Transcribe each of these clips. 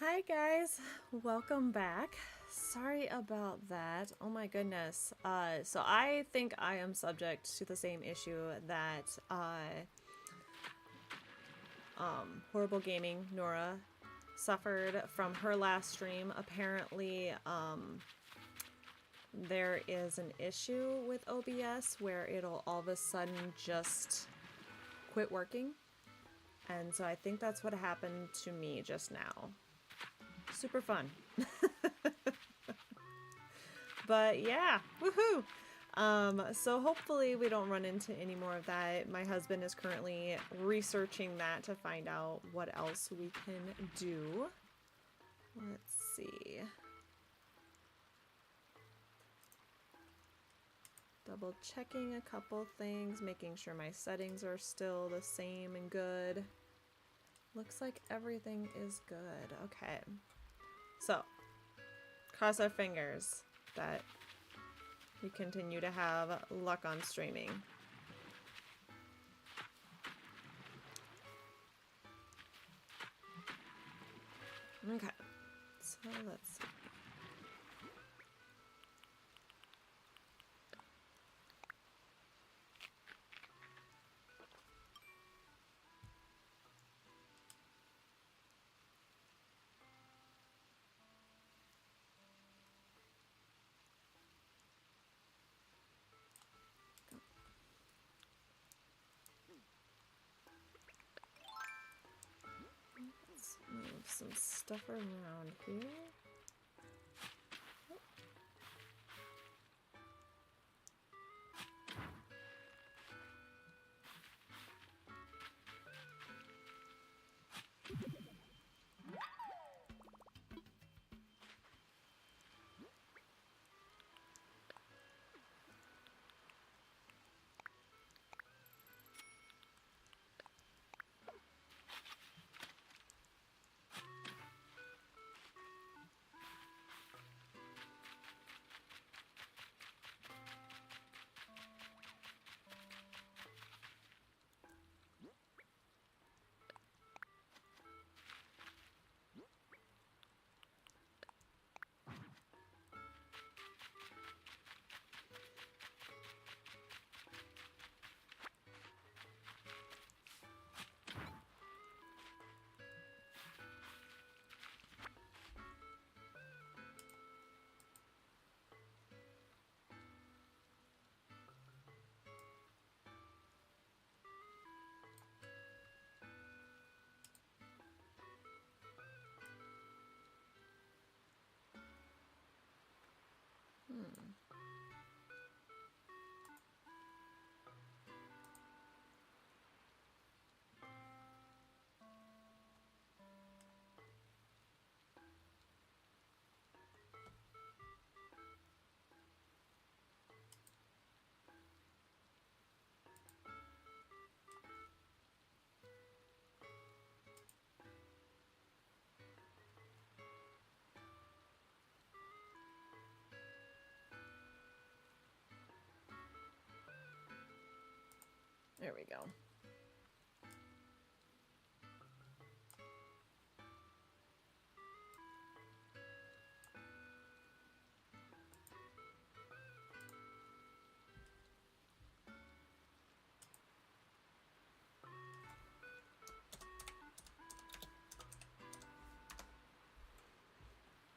Hi guys, welcome back. Sorry about that. Oh my goodness. So I think I am subject to the same issue that Horrible Gaming Nora suffered from her last stream. Apparently, there is an issue with OBS where it'll all of a sudden just quit working. And so I think that's what happened to me just now. Super fun. But yeah, woohoo! So hopefully we don't run into any more of that. My husband is currently researching that to find out what else we can do. Let's see. Double checking a couple things, making sure my settings are still the same and good. Looks like everything is good. Okay. So, cross our fingers that we continue to have luck on streaming. Okay, so let's see. Let's move some stuff around here. There we go.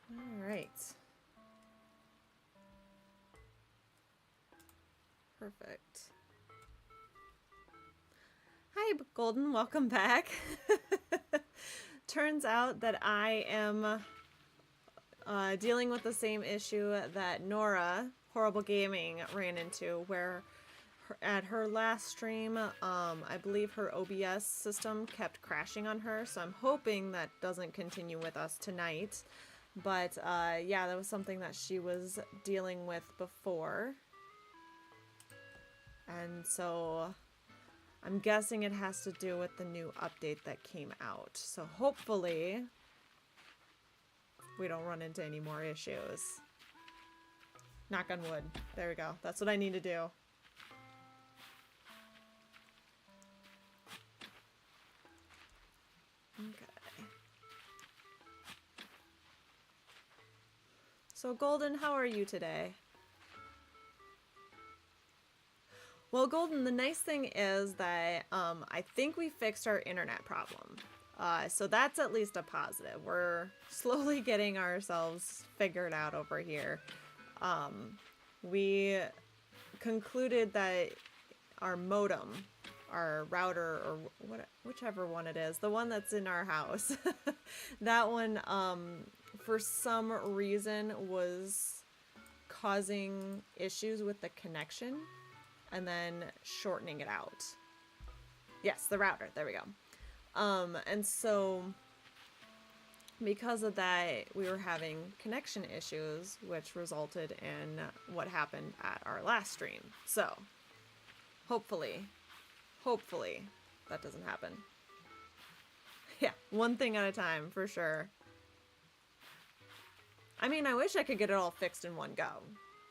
All right. Perfect. Hi, Golden. Welcome back. Turns out that I am dealing with the same issue that Nora, Horrible Gaming, ran into, where at her last stream, I believe her OBS system kept crashing on her, so I'm hoping that doesn't continue with us tonight. But yeah, that was something that she was dealing with before. And so I'm guessing it has to do with the new update that came out. So hopefully we don't run into any more issues. Knock on wood. There we go. That's what I need to do. Okay. So Golden, how are you today? Well, Golden, the nice thing is that I think we fixed our internet problem. So that's at least a positive. We're slowly getting ourselves figured out over here. We concluded that our modem, our router, or whichever one it is, the one that's in our house, that one, for some reason, was causing issues with the connection and then shortening it out. Yes, the router. There we go. And so because of that, we were having connection issues, which resulted in what happened at our last stream. So hopefully that doesn't happen. Yeah, one thing at a time, for sure. I mean, I wish I could get it all fixed in one go.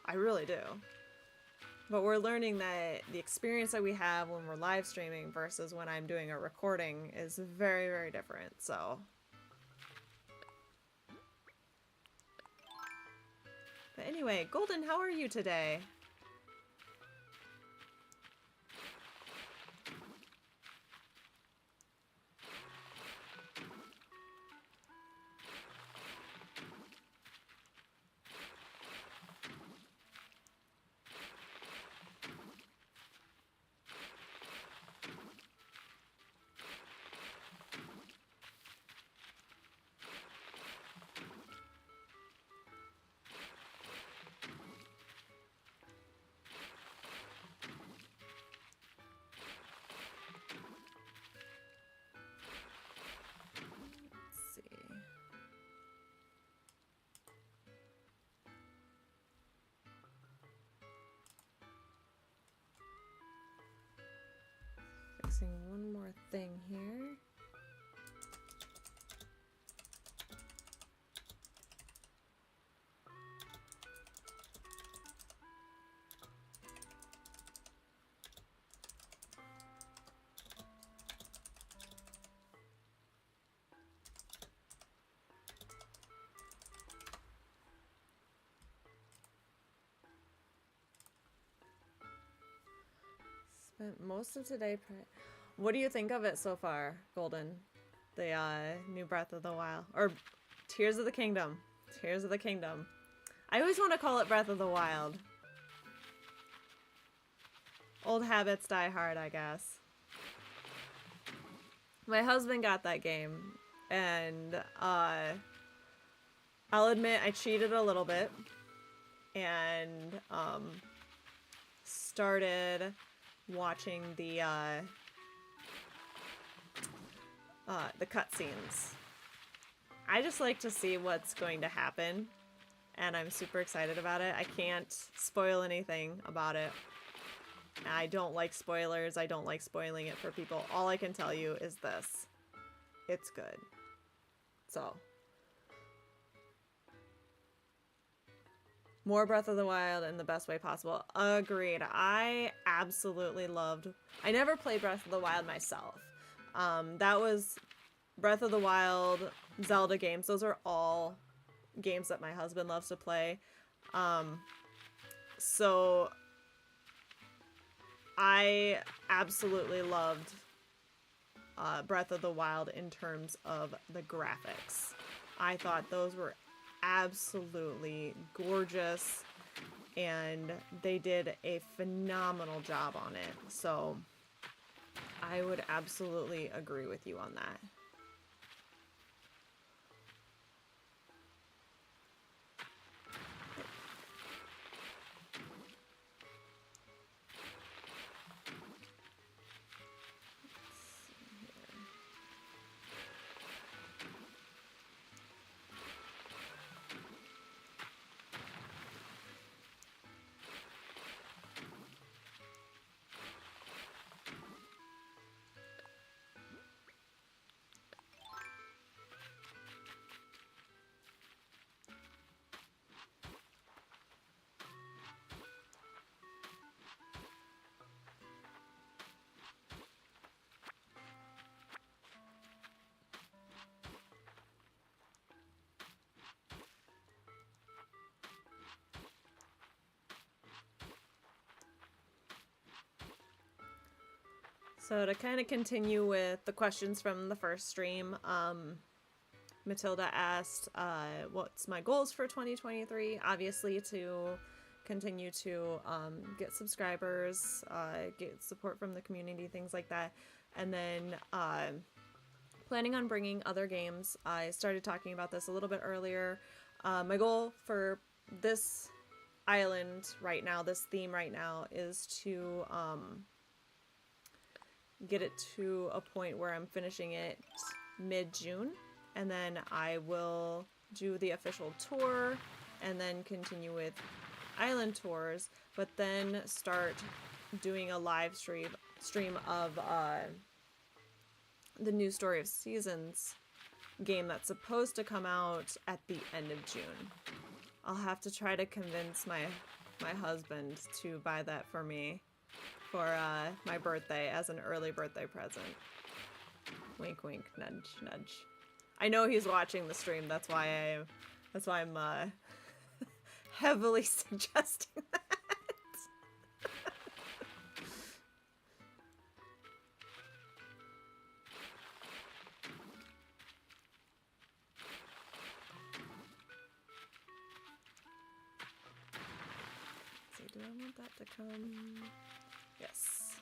I really do. But we're learning that the experience that we have when we're live streaming versus when I'm doing a recording is very, very different, so. But anyway, Golden, how are you today? Fixing one more thing here. Spent most of today. What do you think of it so far, Golden? The new Breath of the Wild, or Tears of the Kingdom. Tears of the Kingdom. I always want to call it Breath of the Wild. Old habits die hard, I guess. My husband got that game, and I'll admit I cheated a little bit, and started watching the cutscenes. I just like to see what's going to happen, and I'm super excited about it. I can't spoil anything about it. I don't like spoilers. I don't like spoiling it for people. All I can tell you is this. It's good. So. More Breath of the Wild in the best way possible. Agreed. I absolutely loved... I never played Breath of the Wild myself. That was Breath of the Wild, Zelda games. Those are all games that my husband loves to play. So I absolutely loved Breath of the Wild in terms of the graphics. I thought those were absolutely gorgeous, and they did a phenomenal job on it. So I would absolutely agree with you on that. So to kind of continue with the questions from the first stream, Matilda asked, what's my goals for 2023? Obviously to continue to get subscribers, get support from the community, things like that. And then planning on bringing other games. I started talking about this a little bit earlier. My goal for this island right now, this theme right now, is to get it to a point where I'm finishing it mid-June, and then I will do the official tour and then continue with island tours, but then start doing a live stream of the new Story of Seasons game that's supposed to come out at the end of June. I'll have to try to convince my husband to buy that for me for my birthday as an early birthday present. Wink, wink, nudge, nudge. I know he's watching the stream. That's why I'm heavily suggesting that. So do I want that to come? Yes.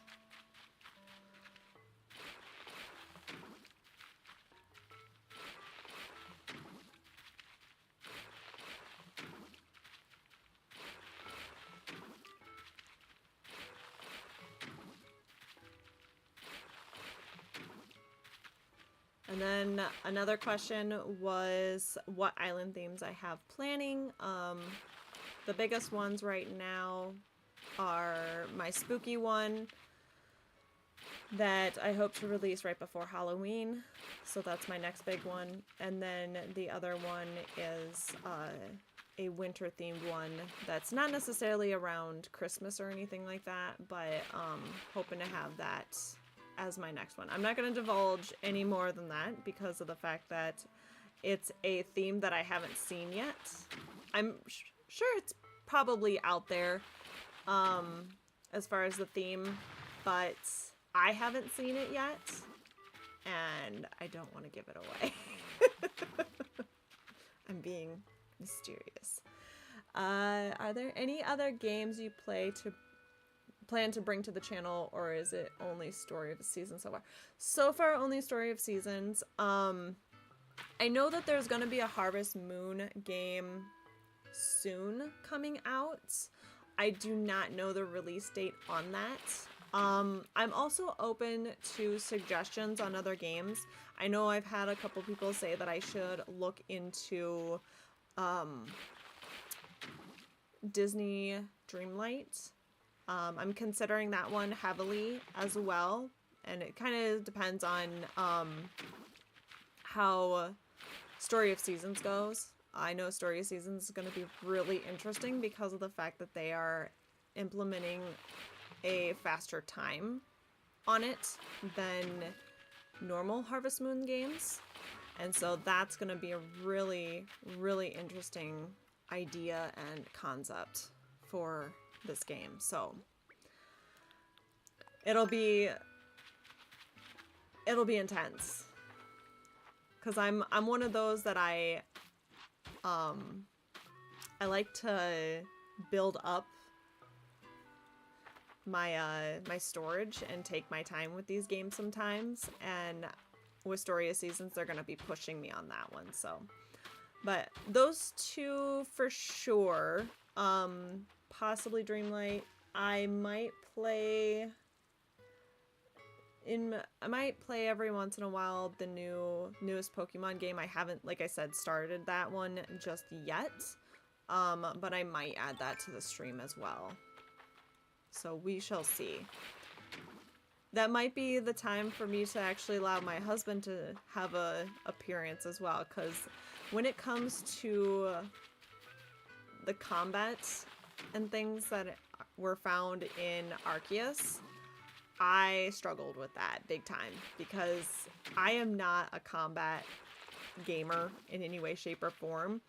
And then another question was what island themes I have planning. The biggest ones right now are my spooky one that I hope to release right before Halloween. So that's my next big one. And then the other one is a winter themed one that's not necessarily around Christmas or anything like that, but hoping to have that as my next one. I'm not going to divulge any more than that because of the fact that it's a theme that I haven't seen yet. I'm sure it's probably out there as far as the theme, but I haven't seen it yet and I don't want to give it away. I'm being mysterious. Are there any other games you plan to bring to the channel, or is it only Story of Seasons so far? So far, only Story of Seasons. I know that there's going to be a Harvest Moon game soon coming out. I do not know the release date on that. I'm also open to suggestions on other games. I know I've had a couple people say that I should look into Disney Dreamlight. I'm considering that one heavily as well, and it kind of depends on how Story of Seasons goes. I know Story of Seasons is going to be really interesting because of the fact that they are implementing a faster time on it than normal Harvest Moon games, and so that's going to be a really, really interesting idea and concept for this game. So it'll be intense because I'm one of those that I like to build up my my storage and take my time with these games sometimes, and with Story of Seasons they're gonna be pushing me on that one. So but those two for sure. Possibly Dreamlight. I might play every once in a while the newest Pokemon game. I haven't, like I said, started that one just yet. But I might add that to the stream as well. So we shall see. That might be the time for me to actually allow my husband to have a appearance as well, because when it comes to the combat and things that were found in Arceus, I struggled with that big time because I am not a combat gamer in any way, shape, or form.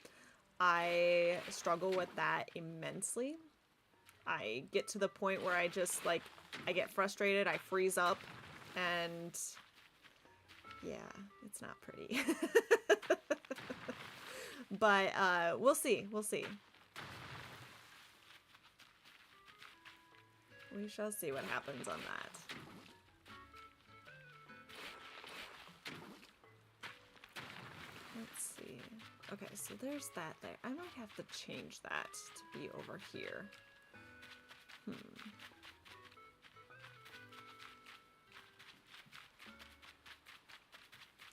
I struggle with that immensely. I get to the point where I just, like, I get frustrated, I freeze up, And yeah, it's not pretty. But we'll see. We'll see. We shall see what happens on that. Let's see. Okay, so there's that there. I might have to change that to be over here.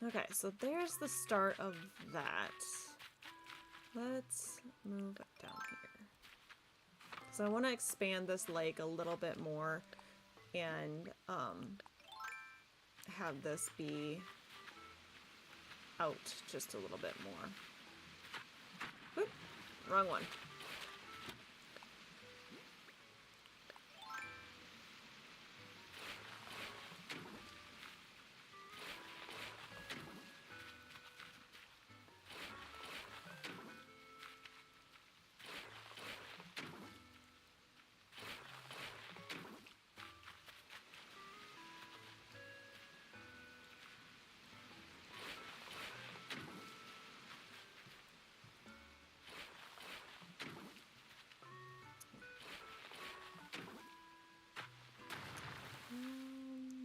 Okay, so there's the start of that. Let's move down here. So I want to expand this lake a little bit more and have this be out just a little bit more. Whoop, wrong one.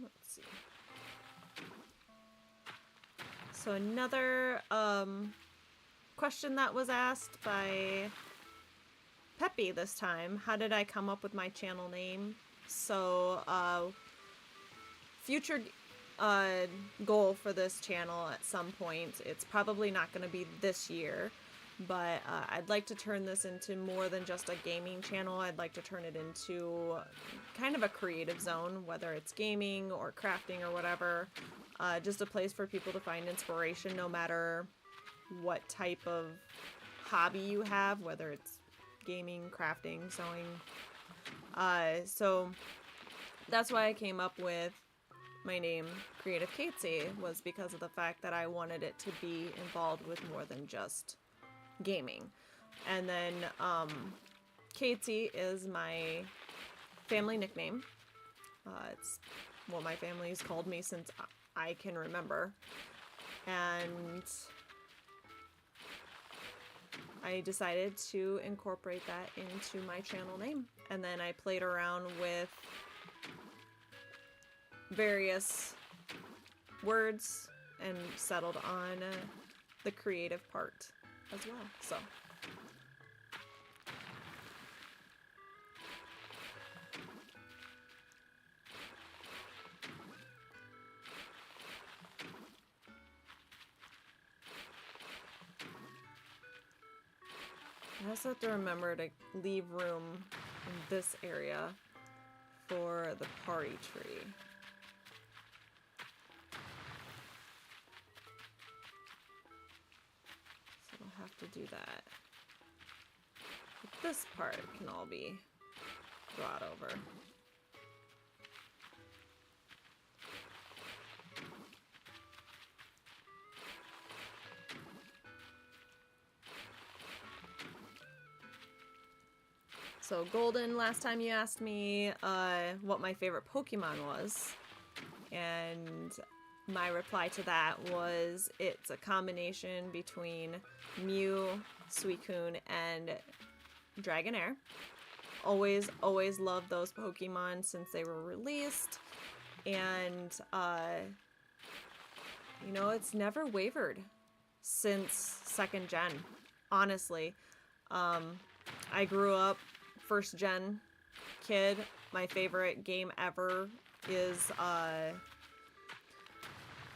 Let's see. So another question that was asked by Peppy this time. How did I come up with my channel name? So future goal for this channel at some point. It's probably not going to be this year, but I'd like to turn this into more than just a gaming channel. I'd like to turn it into kind of a creative zone, whether it's gaming or crafting or whatever. Just a place for people to find inspiration no matter what type of hobby you have, whether it's gaming, crafting, sewing. So that's why I came up with my name, Creative Katesy, was because of the fact that I wanted it to be involved with more than just gaming. And then Katesy is my family nickname. It's what my family's called me since I can remember. And I decided to incorporate that into my channel name. And then I played around with various words and settled on the creative part as well. So I also have to remember to leave room in this area for the party tree. So I'll have to do that. But this part can all be brought over. So Golden, last time you asked me what my favorite Pokemon was, and my reply to that was it's a combination between Mew, Suicune, and Dragonair. Always loved those Pokemon since they were released, and you know, it's never wavered since 2nd gen, honestly. I grew up first gen kid. My favorite game ever is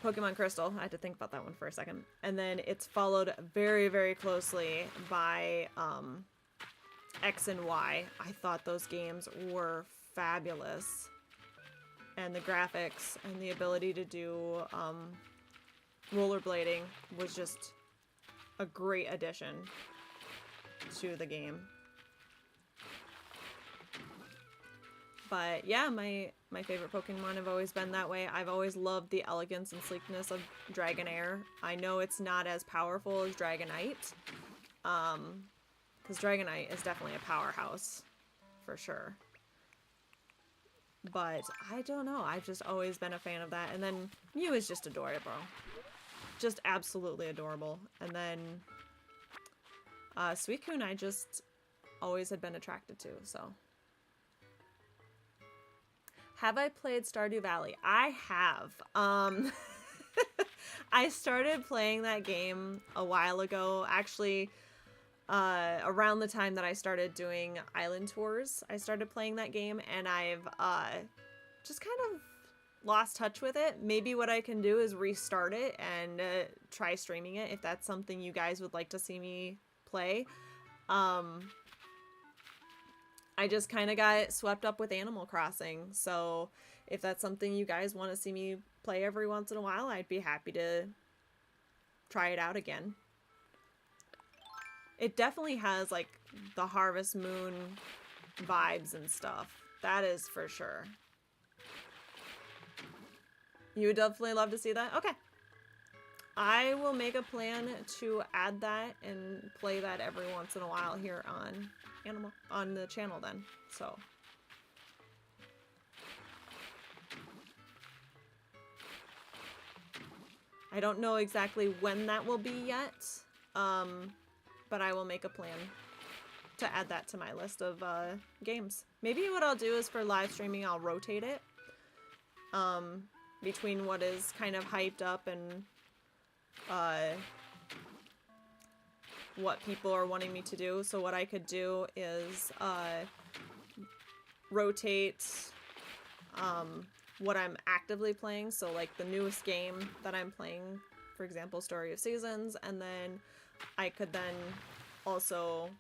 Pokemon Crystal. I had to think about that one for a second. And then it's followed very, very closely by X and Y. I thought those games were fabulous. And the graphics and the ability to do rollerblading was just a great addition to the game. But yeah, my favorite Pokemon have always been that way. I've always loved the elegance and sleekness of Dragonair. I know it's not as powerful as Dragonite, because Dragonite is definitely a powerhouse, for sure. But I don't know. I've just always been a fan of that. And then Mew is just adorable. Just absolutely adorable. And then Suicune I just always had been attracted to, so. Have I played Stardew Valley? I have. I started playing that game a while ago. Actually, around the time that I started doing island tours, I started playing that game, and I've just kind of lost touch with it. Maybe what I can do is restart it and try streaming it if that's something you guys would like to see me play. I just kind of got swept up with Animal Crossing, so if that's something you guys want to see me play every once in a while, I'd be happy to try it out again. It definitely has, like, the Harvest Moon vibes and stuff. That is for sure. You would definitely love to see that? Okay. I will make a plan to add that and play that every once in a while here on the channel then. So I don't know exactly when that will be yet, but I will make a plan to add that to my list of games. Maybe what I'll do is for live streaming, I'll rotate it between what is kind of hyped up and what people are wanting me to do. So what I could do is rotate what I'm actively playing. So like the newest game that I'm playing, for example, Story of Seasons, and then I could then also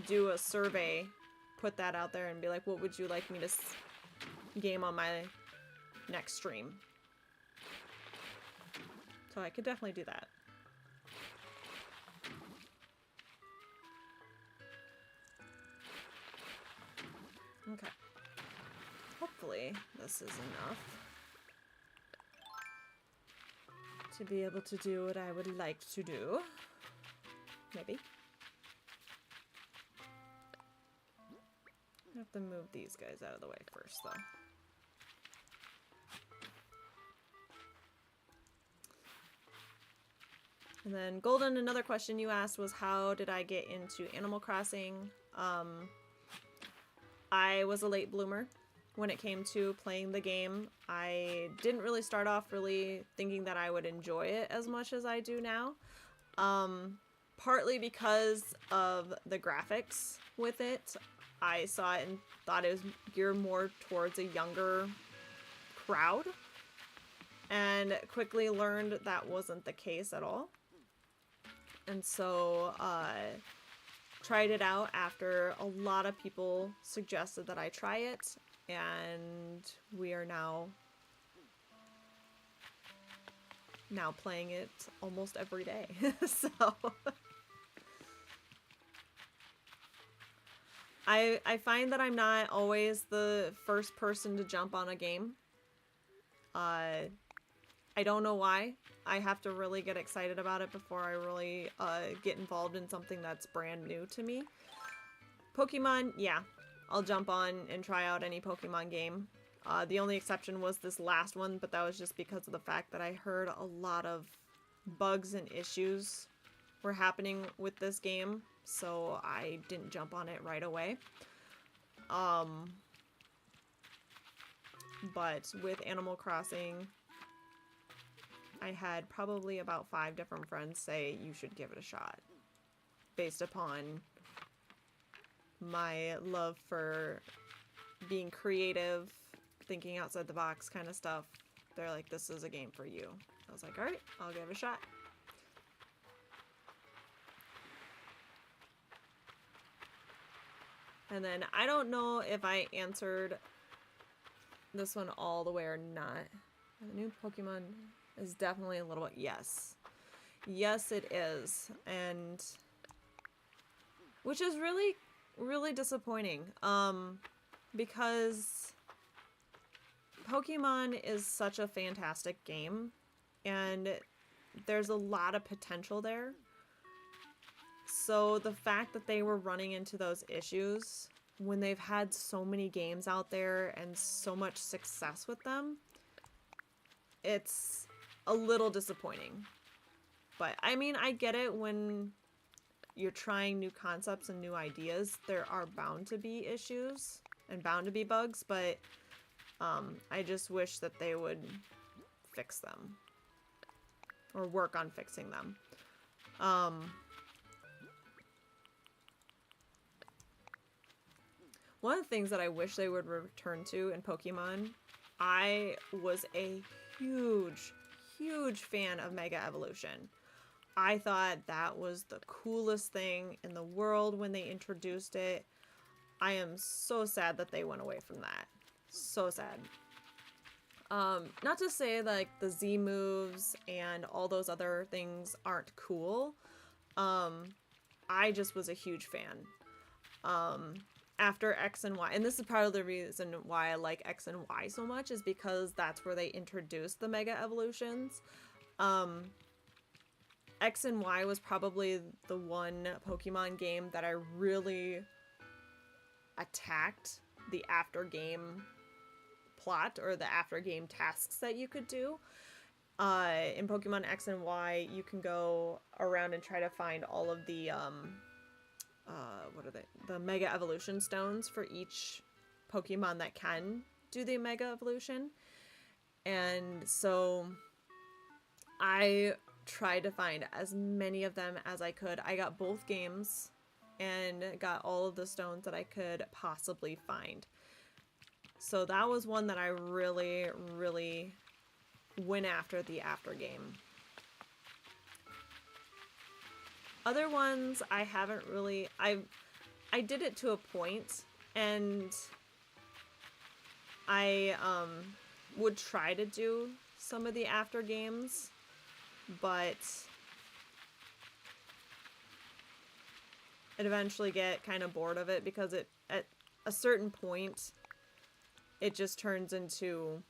do a survey, put that out there and be like, what would you like me to game on my next stream? So I could definitely do that. Okay. Hopefully this is enough to be able to do what I would like to do. Maybe. I have to move these guys out of the way first, though. And then Golden, another question you asked was how did I get into Animal Crossing? I was a late bloomer when it came to playing the game. I didn't really start off really thinking that I would enjoy it as much as I do now. Partly because of the graphics with it. I saw it and thought it was geared more towards a younger crowd, and quickly learned that wasn't the case at all. And so tried it out after a lot of people suggested that I try it, and we are now playing it almost every day. So I find that I'm not always the first person to jump on a game. I don't know why. I have to really get excited about it before I really get involved in something that's brand new to me. Pokemon, yeah, I'll jump on and try out any Pokemon game. The only exception was this last one, but that was just because of the fact that I heard a lot of bugs and issues were happening with this game, so I didn't jump on it right away. But with Animal Crossing, I had probably about 5 different friends say you should give it a shot, based upon my love for being creative, thinking outside the box kind of stuff. They're like, this is a game for you. I was like, alright, I'll give it a shot. And then I don't know if I answered this one all the way or not. The new Pokemon is definitely a little bit, yes. Yes, it is. And which is really, really disappointing. Because Pokemon is such a fantastic game, and there's a lot of potential there. So the fact that they were running into those issues when they've had so many games out there and so much success with them, it's a little disappointing. But I mean, I get it. When you're trying new concepts and new ideas, there are bound to be issues and bound to be bugs, but I just wish that they would fix them or work on fixing them. One of the things that I wish they would return to in Pokemon, I was a huge, huge fan of Mega Evolution. I thought that was the coolest thing in the world when they introduced it. I am so sad that they went away from that. So sad. Not to say like the Z moves and all those other things aren't cool. I just was a huge fan. After X and Y, and this is part of the reason why I like X and Y so much, is because that's where they introduced the Mega Evolutions. X and Y was probably the one Pokemon game that I really attacked the after game plot or the after game tasks that you could do. In Pokemon X and Y, you can go around and try to find all of the what are they? The Mega Evolution stones for each Pokemon that can do the Mega Evolution. And so I tried to find as many of them as I could. I got both games and got all of the stones that I could possibly find. So that was one that I really, really went after the after game. Other ones I haven't really, I did it to a point, and I would try to do some of the after games, but I'd eventually get kind of bored of it because at a certain point it just turns into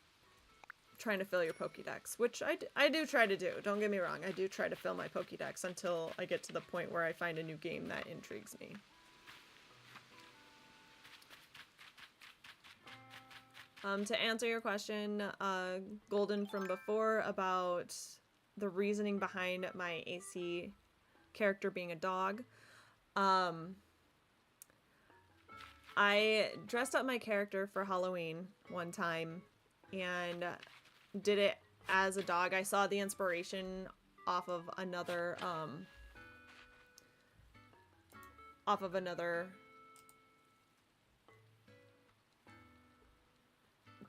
trying to fill your Pokédex, which I do try to do. Don't get me wrong. I do try to fill my Pokédex until I get to the point where I find a new game that intrigues me. To answer your question, Golden, from before about the reasoning behind my AC character being a dog, I dressed up my character for Halloween one time and did it as a dog. I saw the inspiration off of another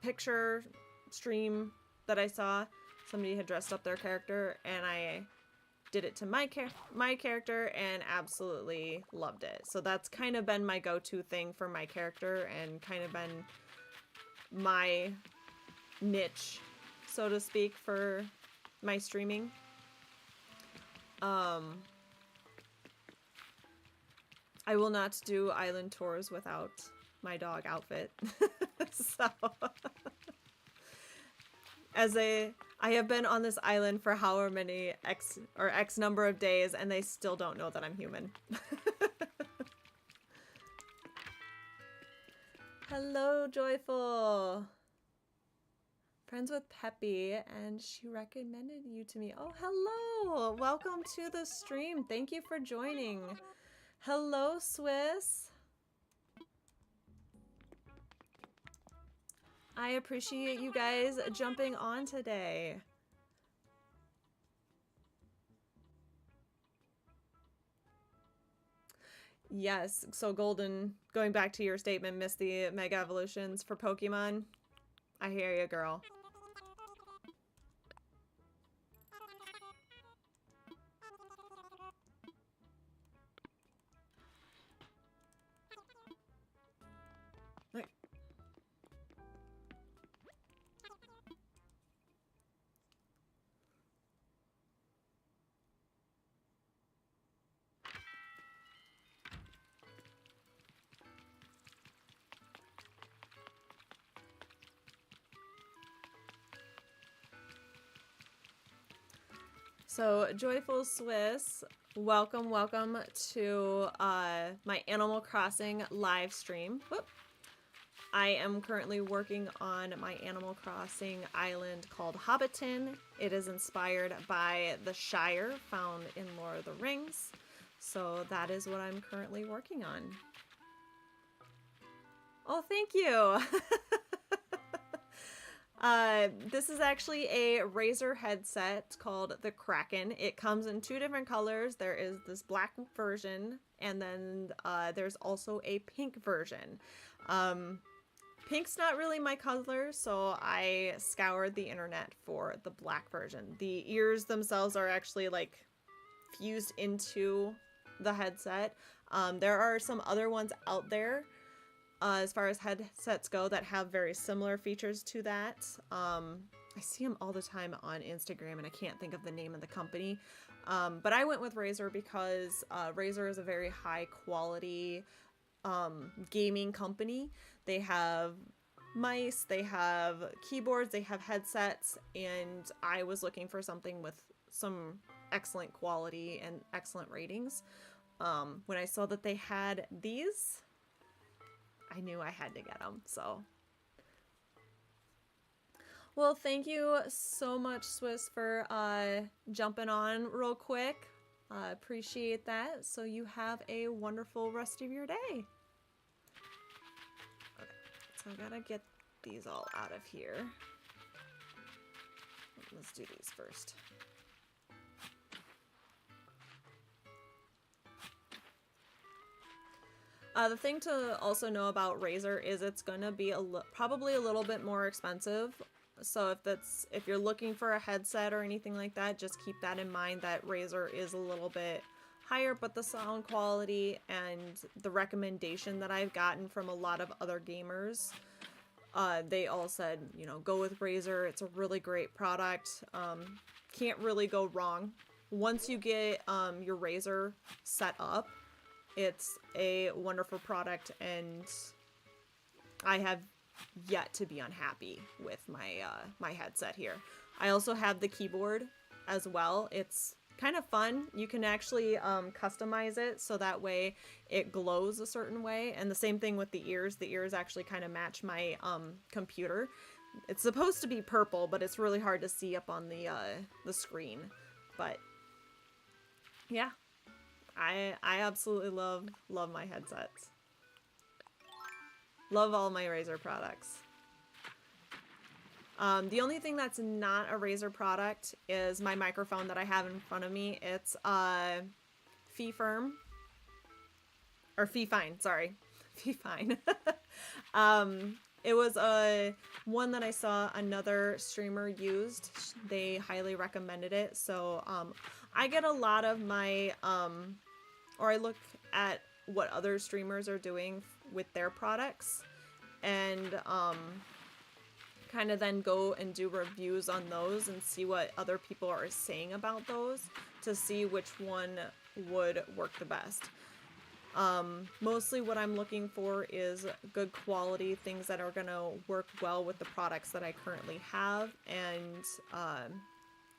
picture stream that I saw. Somebody had dressed up their character, and I did it to my character and absolutely loved it. So that's kind of been my go-to thing for my character and kind of been my niche, so to speak, for my streaming. I will not do island tours without my dog outfit. So I have been on this island for however many X number of days, and they still don't know that I'm human. Hello, Joyful. Friends with Peppy, and she recommended you to me. Oh, hello. Welcome to the stream. Thank you for joining. Hello, Swiss. I appreciate you guys jumping on today. Yes, so Golden, going back to your statement, miss the Mega Evolutions for Pokemon. I hear you, girl. So, Joyful Swiss, Welcome, welcome to my Animal Crossing live stream. Whoop. I am currently working on my Animal Crossing island called Hobbiton. It is inspired by the Shire found in Lord of the Rings. So that is what I'm currently working on. Oh, thank you. This is actually a Razer headset called the Kraken. It comes in 2 different colors. There is this black version, and then there's also a pink version. Pink's not really my color, so I scoured the internet for the black version. The ears themselves are actually like fused into the headset. There are some other ones out there as far as headsets go that have very similar features to that. I see them all the time on Instagram and I can't think of the name of the company. But I went with Razer because Razer is a very high quality gaming company. They have mice, they have keyboards, they have headsets, and I was looking for something with some excellent quality and excellent ratings. When I saw that they had these, I knew I had to get them, so. Well, thank you so much, Swiss, for jumping on real quick. Appreciate that. So you have a wonderful rest of your day. Okay, so I gotta get these all out of here. Let's do these first. The thing to also know about Razer is it's going to be probably a little bit more expensive. So if you're looking for a headset or anything like that, just keep that in mind that Razer is a little bit higher, but the sound quality and the recommendation that I've gotten from a lot of other gamers, they all said, you know, go with Razer. It's a really great product. Can't really go wrong. Once you get your Razer set up, it's a wonderful product, and I have yet to be unhappy with my my headset here. I also have the keyboard as well. It's kind of fun. You can actually customize it so that way it glows a certain way, and the same thing with the ears. The ears actually kind of match my computer. It's supposed to be purple, but it's really hard to see up on the screen. But yeah. I absolutely love my headsets. Love all my Razer products. The only thing that's not a Razer product is my microphone that I have in front of me. It's Fee-Firm. Or Fee-Fine, sorry. Fee-Fine. It was one that I saw another streamer used. They highly recommended it. So I get a lot of my, or I look at what other streamers are doing with their products, and kind of then go and do reviews on those and see what other people are saying about those to see which one would work the best. Mostly what I'm looking for is good quality, things that are going to work well with the products that I currently have, and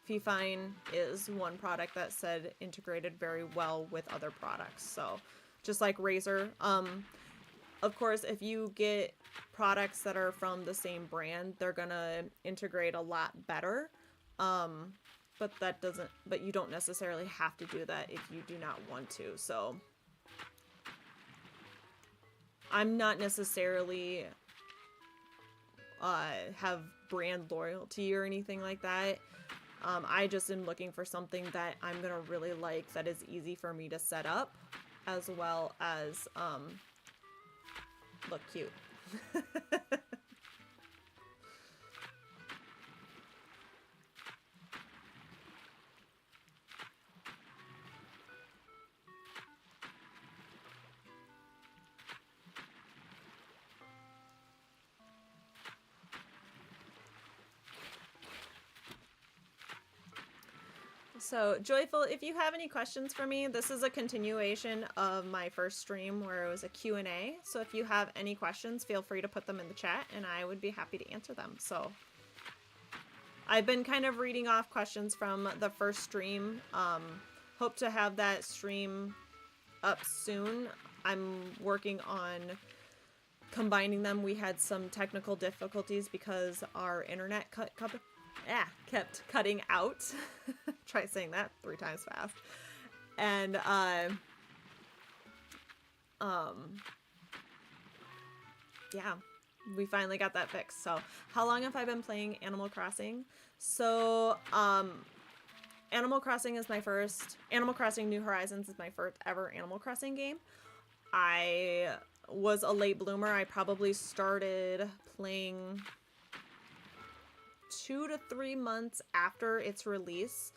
Fee-Fine is one product that said integrated very well with other products. So just like Razer, of course, if you get products that are from the same brand, they're gonna integrate a lot better. But you don't necessarily have to do that if you do not want to. So I'm not necessarily have brand loyalty or anything like that. I just am looking for something that I'm gonna really like, that is easy for me to set up, as well as look cute. So, Joyful, if you have any questions for me, this is a continuation of my first stream where it was a Q&A. So if you have any questions, feel free to put them in the chat and I would be happy to answer them. So I've been kind of reading off questions from the first stream. hope to have that stream up soon. I'm working on combining them. We had some technical difficulties because our internet kept cutting out. Try saying that 3 times fast. And yeah, we finally got that fixed. So how long have I been playing Animal Crossing? So Animal Crossing New Horizons is my first ever Animal Crossing game. I was a late bloomer. I probably started playing 2 to 3 months after its release.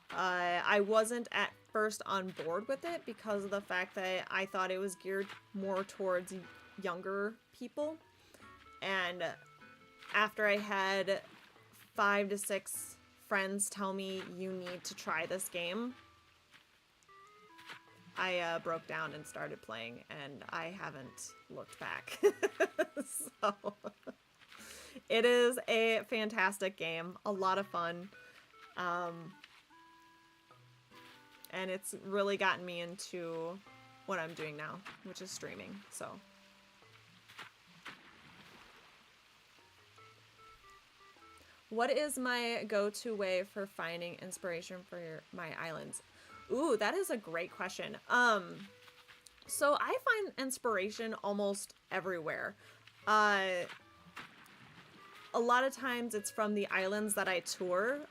I wasn't at first on board with it because of the fact that I thought it was geared more towards younger people. And after I had 5 to 6 friends tell me you need to try this game, I broke down and started playing, and I haven't looked back. So it is a fantastic game, a lot of fun, and it's really gotten me into what I'm doing now, which is streaming. So what is my go-to way for finding inspiration for my islands? Ooh, that is a great question. So I find inspiration almost everywhere. A lot of times it's from the islands that I tour.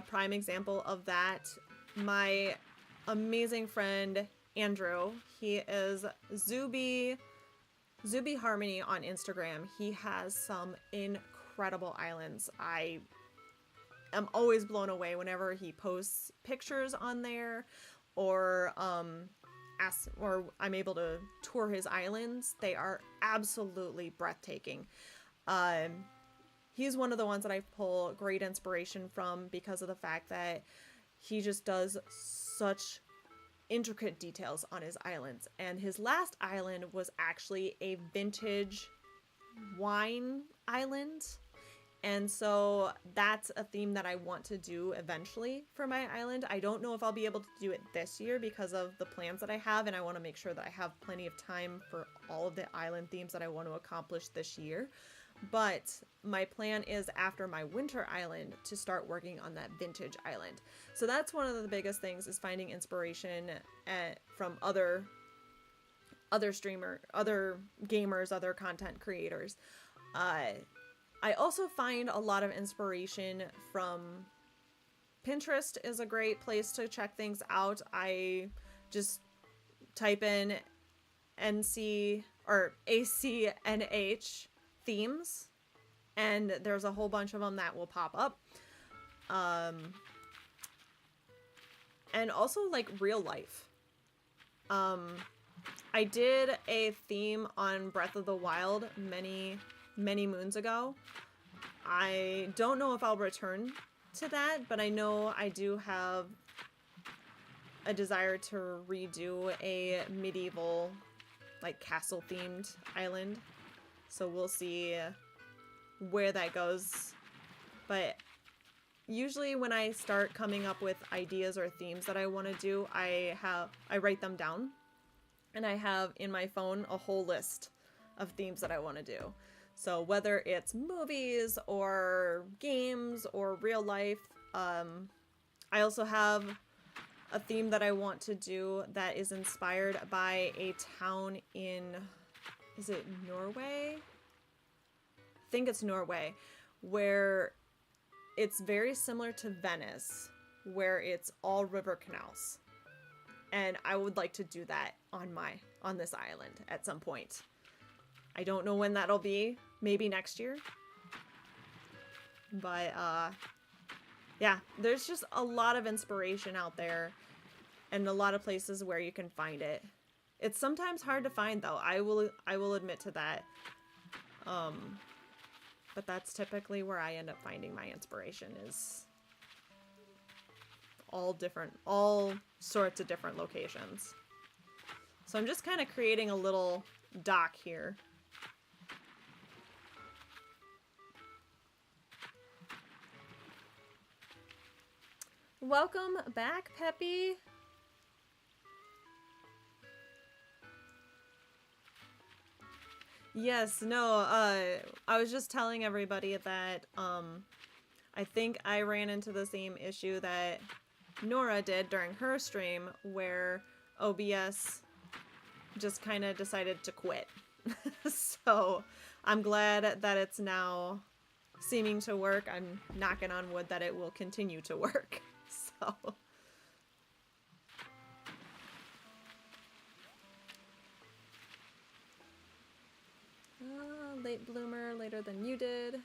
Prime example of that, my amazing friend Andrew. He is Zuby Harmony on Instagram. He has some incredible islands. I am always blown away whenever he posts pictures on there, or I'm able to tour his islands. They are absolutely breathtaking. He's one of the ones that I pull great inspiration from because of the fact that he just does such intricate details on his islands. And his last island was actually a vintage wine island. And so that's a theme that I want to do eventually for my island. I don't know if I'll be able to do it this year because of the plans that I have, and I want to make sure that I have plenty of time for all of the island themes that I want to accomplish this year. But my plan is after my winter island to start working on that vintage island. So that's one of the biggest things, is finding inspiration from other streamers, other gamers, other content creators. I also find a lot of inspiration from Pinterest. Is a great place to check things out. I just type in ACNH themes, and there's a whole bunch of them that will pop up. And also like real life. I did a theme on Breath of the Wild many moons ago. I don't know if I'll return to that, but I know I do have a desire to redo a medieval, like, castle themed island. So we'll see where that goes. But usually when I start coming up with ideas or themes that I want to do, I write them down, and I have in my phone a whole list of themes that I want to do. So whether it's movies or games or real life, I also have a theme that I want to do that is inspired by a town in, is it Norway? I think it's Norway, where it's very similar to Venice, where it's all river canals. And I would like to do that on this island at some point. I don't know when that'll be, maybe next year. But yeah, there's just a lot of inspiration out there and a lot of places where you can find it. It's sometimes hard to find, though. I will admit to that. But that's typically where I end up finding my inspiration, is all sorts of different locations. So I'm just kind of creating a little dock here. Welcome back, Peppy. Yes, no, I was just telling everybody that, I think I ran into the same issue that Nora did during her stream, where OBS just kind of decided to quit. So I'm glad that it's now seeming to work. I'm knocking on wood that it will continue to work. So late bloomer, later than you did.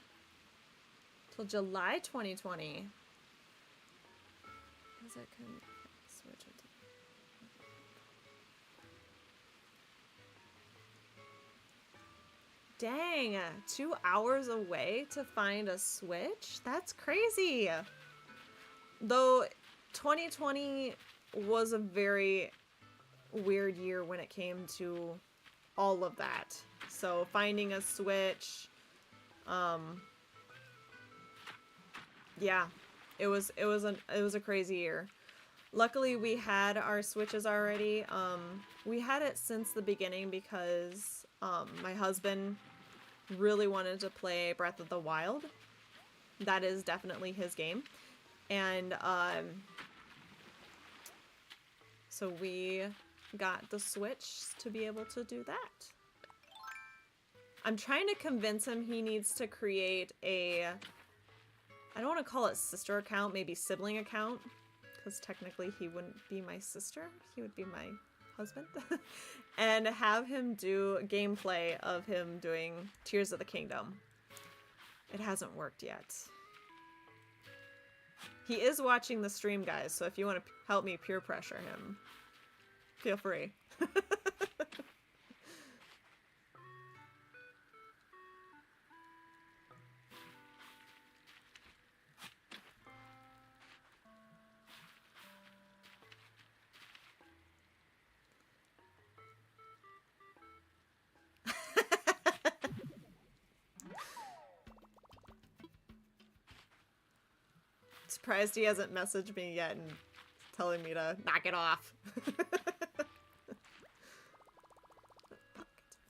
Till July 2020. Because I couldn't switch it. Dang, 2 hours away to find a Switch? That's crazy. Though 2020 was a very weird year when it came to all of that. So finding a Switch, yeah, it was a crazy year. Luckily we had our Switches already. We had it since the beginning because my husband really wanted to play Breath of the Wild. That is definitely his game. And so we got the Switch to be able to do that. I'm trying to convince him he needs to create a, I don't want to call it sister account, maybe sibling account, because technically he wouldn't be my sister, he would be my husband. And have him do gameplay of him doing Tears of the Kingdom. It hasn't worked yet. He is watching the stream, guys, so if you want to help me peer pressure him, feel free. Surprised he hasn't messaged me yet and telling me to knock it off. Pockets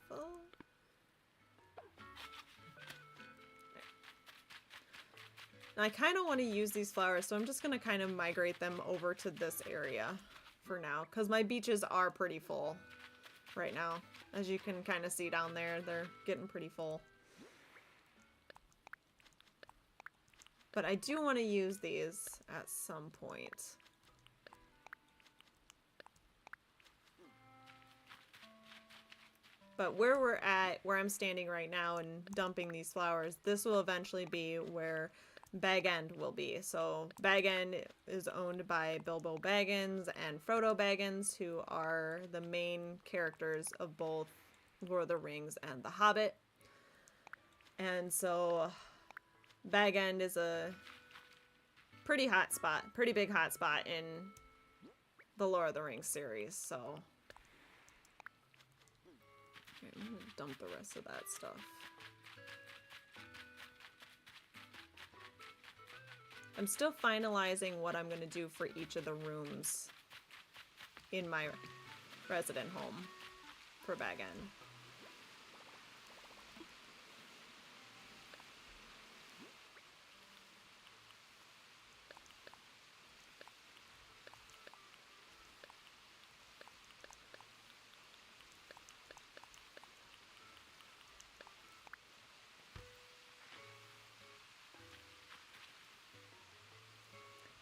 full. Now I kind of want to use these flowers, so I'm just going to kind of migrate them over to this area for now, because my beaches are pretty full right now. As you can kind of see down there, they're getting pretty full. But I do want to use these at some point. But where we're at, where I'm standing right now and dumping these flowers, this will eventually be where Bag End will be. So Bag End is owned by Bilbo Baggins and Frodo Baggins, who are the main characters of both Lord of the Rings and The Hobbit. And so Bag End is a pretty hot spot, pretty big hot spot in the Lord of the Rings series, so okay, I'm gonna dump the rest of that stuff. I'm still finalizing what I'm gonna do for each of the rooms in my resident home for Bag End.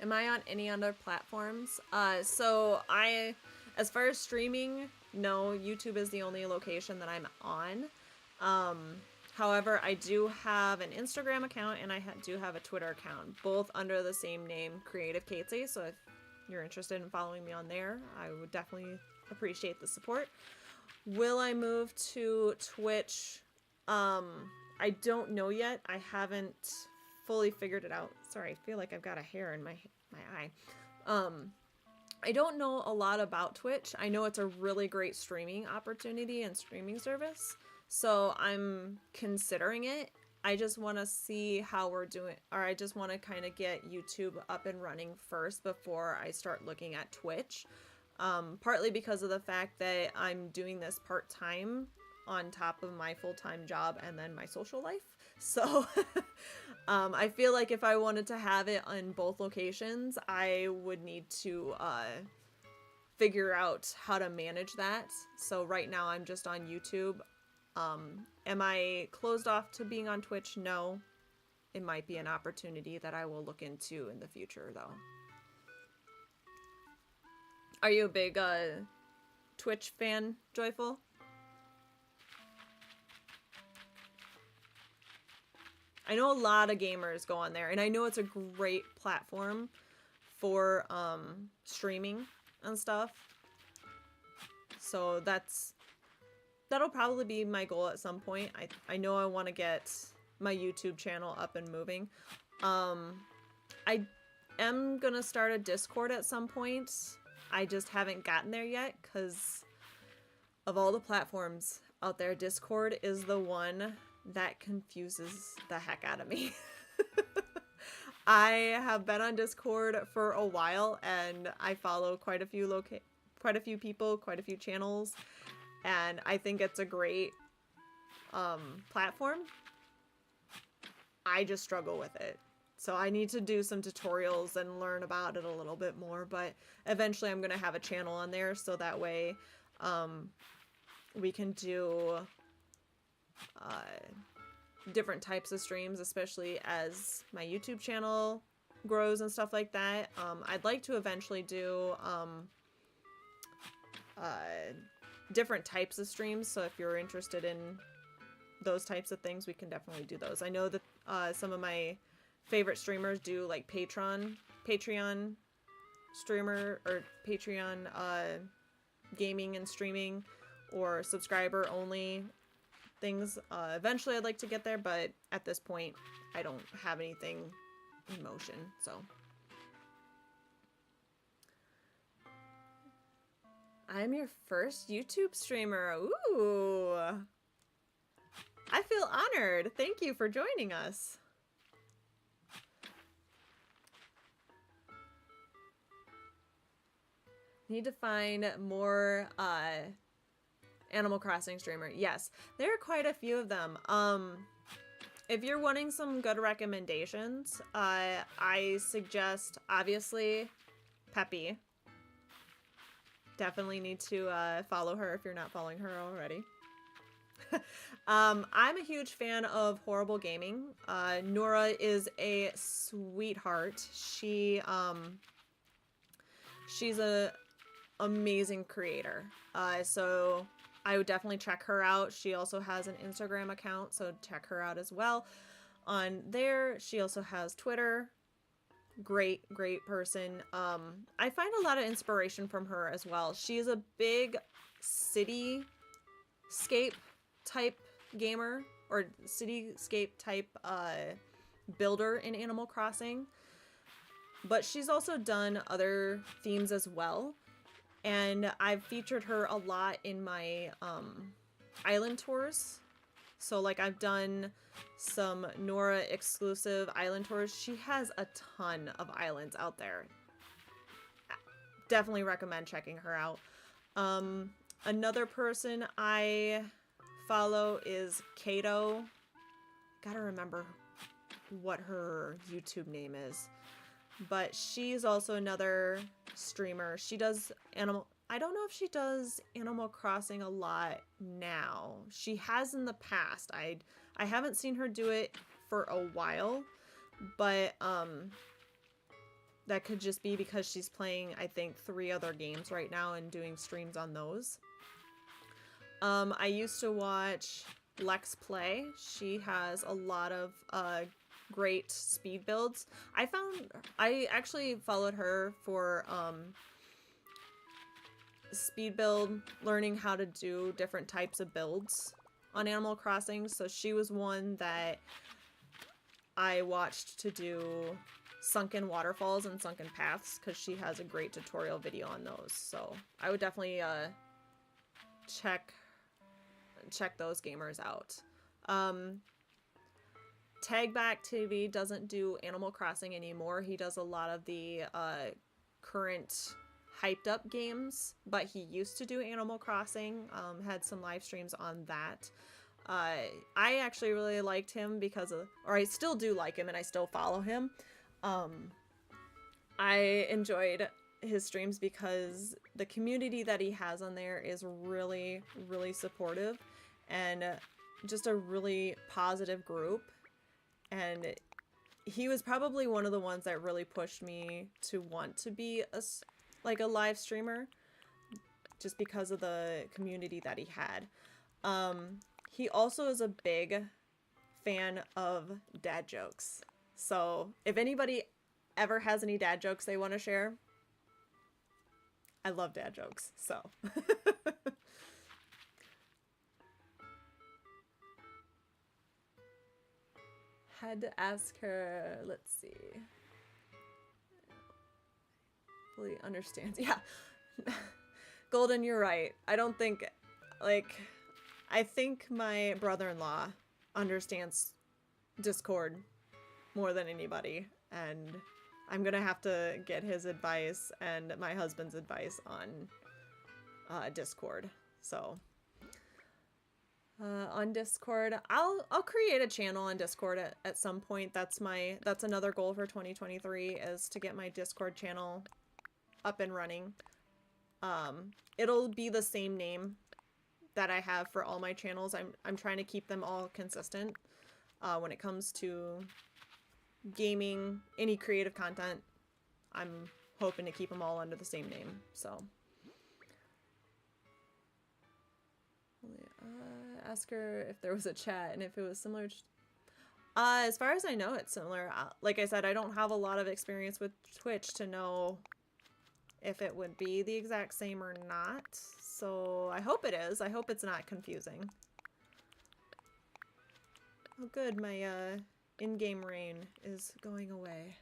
Am I on any other platforms? So as far as streaming, no, YouTube is the only location that I'm on. However, I do have an Instagram account and I do have a Twitter account, both under the same name, Creative Katesy. So if you're interested in following me on there, I would definitely appreciate the support. Will I move to Twitch? I don't know yet. I haven't fully figured it out. Sorry, I feel like I've got a hair in my eye. I don't know a lot about Twitch. I know it's a really great streaming opportunity and streaming service, so I'm considering it. I just want to see how we're doing, or I just want to kind of get YouTube up and running first before I start looking at Twitch. Partly because of the fact that I'm doing this part-time on top of my full-time job and then my social life. So I feel like if I wanted to have it on both locations, I would need to figure out how to manage that. So right now I'm just on YouTube. Am I closed off to being on Twitch? No. It might be an opportunity that I will look into in the future, though. Are you a big Twitch fan, Joyful? I know a lot of gamers go on there, and I know it's a great platform for streaming and stuff. So that'll probably be my goal at some point. I know I want to get my YouTube channel up and moving. I am gonna start a Discord at some point. I just haven't gotten there yet because of all the platforms out there, Discord is the one that confuses the heck out of me. I have been on Discord for a while, and I follow quite a few people, quite a few channels, and I think it's a great platform. I just struggle with it. So I need to do some tutorials and learn about it a little bit more, but eventually I'm going to have a channel on there so that way we can do different types of streams, especially as my YouTube channel grows and stuff like that. I'd like to eventually do different types of streams, so if you're interested in those types of things, we can definitely do those. I know that some of my favorite streamers do like Patreon streamer or Patreon gaming and streaming or subscriber only things. Eventually I'd like to get there, but at this point I don't have anything in motion, so. I'm your first YouTube streamer. Ooh. I feel honored. Thank you for joining us. Need to find more Animal Crossing streamer. Yes, there are quite a few of them. If you're wanting some good recommendations, I suggest, obviously, Peppy. Definitely need to follow her if you're not following her already. I'm a huge fan of Horrible Gaming. Nora is a sweetheart. She's a amazing creator. So I would definitely check her out. She also has an Instagram account, so check her out as well. On there, she also has Twitter. Great person. I find a lot of inspiration from her as well. She's a big cityscape type gamer, or cityscape type builder in Animal Crossing, but she's also done other themes as well, and I've featured her a lot in my island tours. So like I've done some Nora exclusive island tours. She has a ton of islands out there. Definitely recommend checking her out. Another person I follow is Kato. Gotta remember what her YouTube name is. But she's also another streamer. She does I don't know if she does Animal Crossing a lot now. She has in the past. I haven't seen her do it for a while, but that could just be because she's playing, I think, 3 other games right now and doing streams on those. I used to watch Lex play. She has a lot of great speed builds. I actually followed her for speed build, learning how to do different types of builds on Animal Crossing. So she was one that I watched to do sunken waterfalls and sunken paths because she has a great tutorial video on those. So I would definitely check those gamers out. Tagback TV doesn't do Animal Crossing anymore. He does a lot of the current hyped up games, but he used to do Animal Crossing, had some live streams on that. I actually really liked him because of, or I still do like him and I still follow him. I enjoyed his streams because the community that he has on there is really, really supportive and just a really positive group. And he was probably one of the ones that really pushed me to want to be a live streamer, just because of the community that he had. He also is a big fan of dad jokes. So if anybody ever has any dad jokes they want to share, I love dad jokes, so. Had to ask her, let's see. Fully understands. Yeah. Golden, you're right. I don't think, like, I think my brother-in-law understands Discord more than anybody, and I'm gonna have to get his advice and my husband's advice on Discord. So on Discord, I'll create a channel on Discord at some point. That's another goal for 2023, is to get my Discord channel up and running. It'll be the same name that I have for all my channels. I'm trying to keep them all consistent when it comes to gaming, any creative content. I'm hoping to keep them all under the same name. So ask her if there was a chat and if it was similar to... as far as I know, it's similar. Like I said, I don't have a lot of experience with Twitch to know if it would be the exact same or not. So I hope it is. I hope it's not confusing. Oh good, my in-game rain is going away.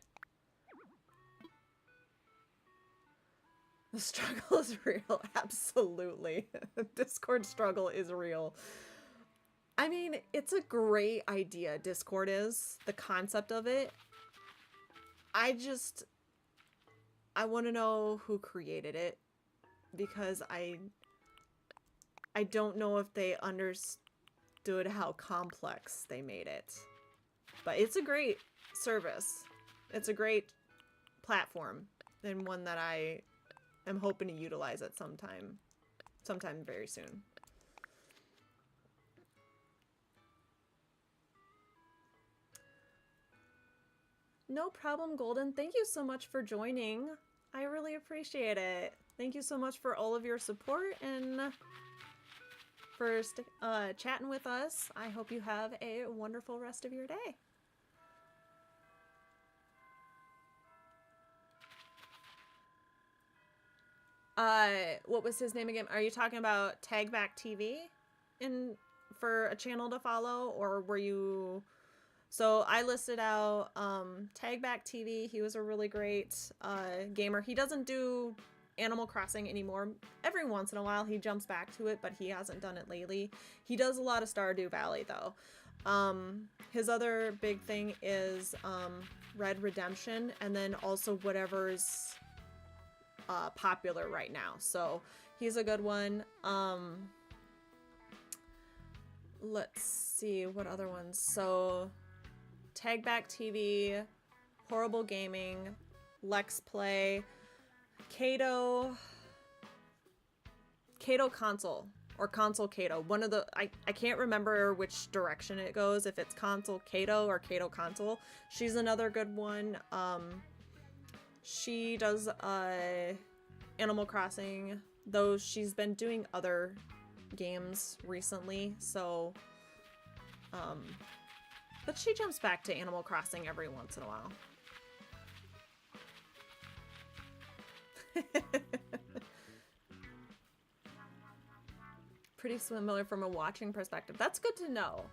The struggle is real, absolutely. Discord struggle is real. I mean, it's a great idea, Discord is. The concept of it. I want to know who created it, because I don't know if they understood how complex they made it. But it's a great service. It's a great platform, and one that I am hoping to utilize at sometime very soon. No problem, Golden. Thank you so much for joining. I really appreciate it. Thank you so much for all of your support and for chatting with us. I hope you have a wonderful rest of your day. What was his name again? Are you talking about Tagback TV for a channel to follow, or were you... So I listed out Tagback TV. He was a really great gamer. He doesn't do Animal Crossing anymore. Every once in a while he jumps back to it, but he hasn't done it lately. He does a lot of Stardew Valley though. His other big thing is Red Redemption, and then also whatever's popular right now. So he's a good one. Let's see what other ones. So Tagback TV, Horrible Gaming, Lex Play, Kato Console, or Console Kato. One of the, I can't remember which direction it goes, if it's Console Kato or Kato Console. She's another good one. She does Animal Crossing, though she's been doing other games recently, so but she jumps back to Animal Crossing every once in a while. Pretty similar from a watching perspective. That's good to know.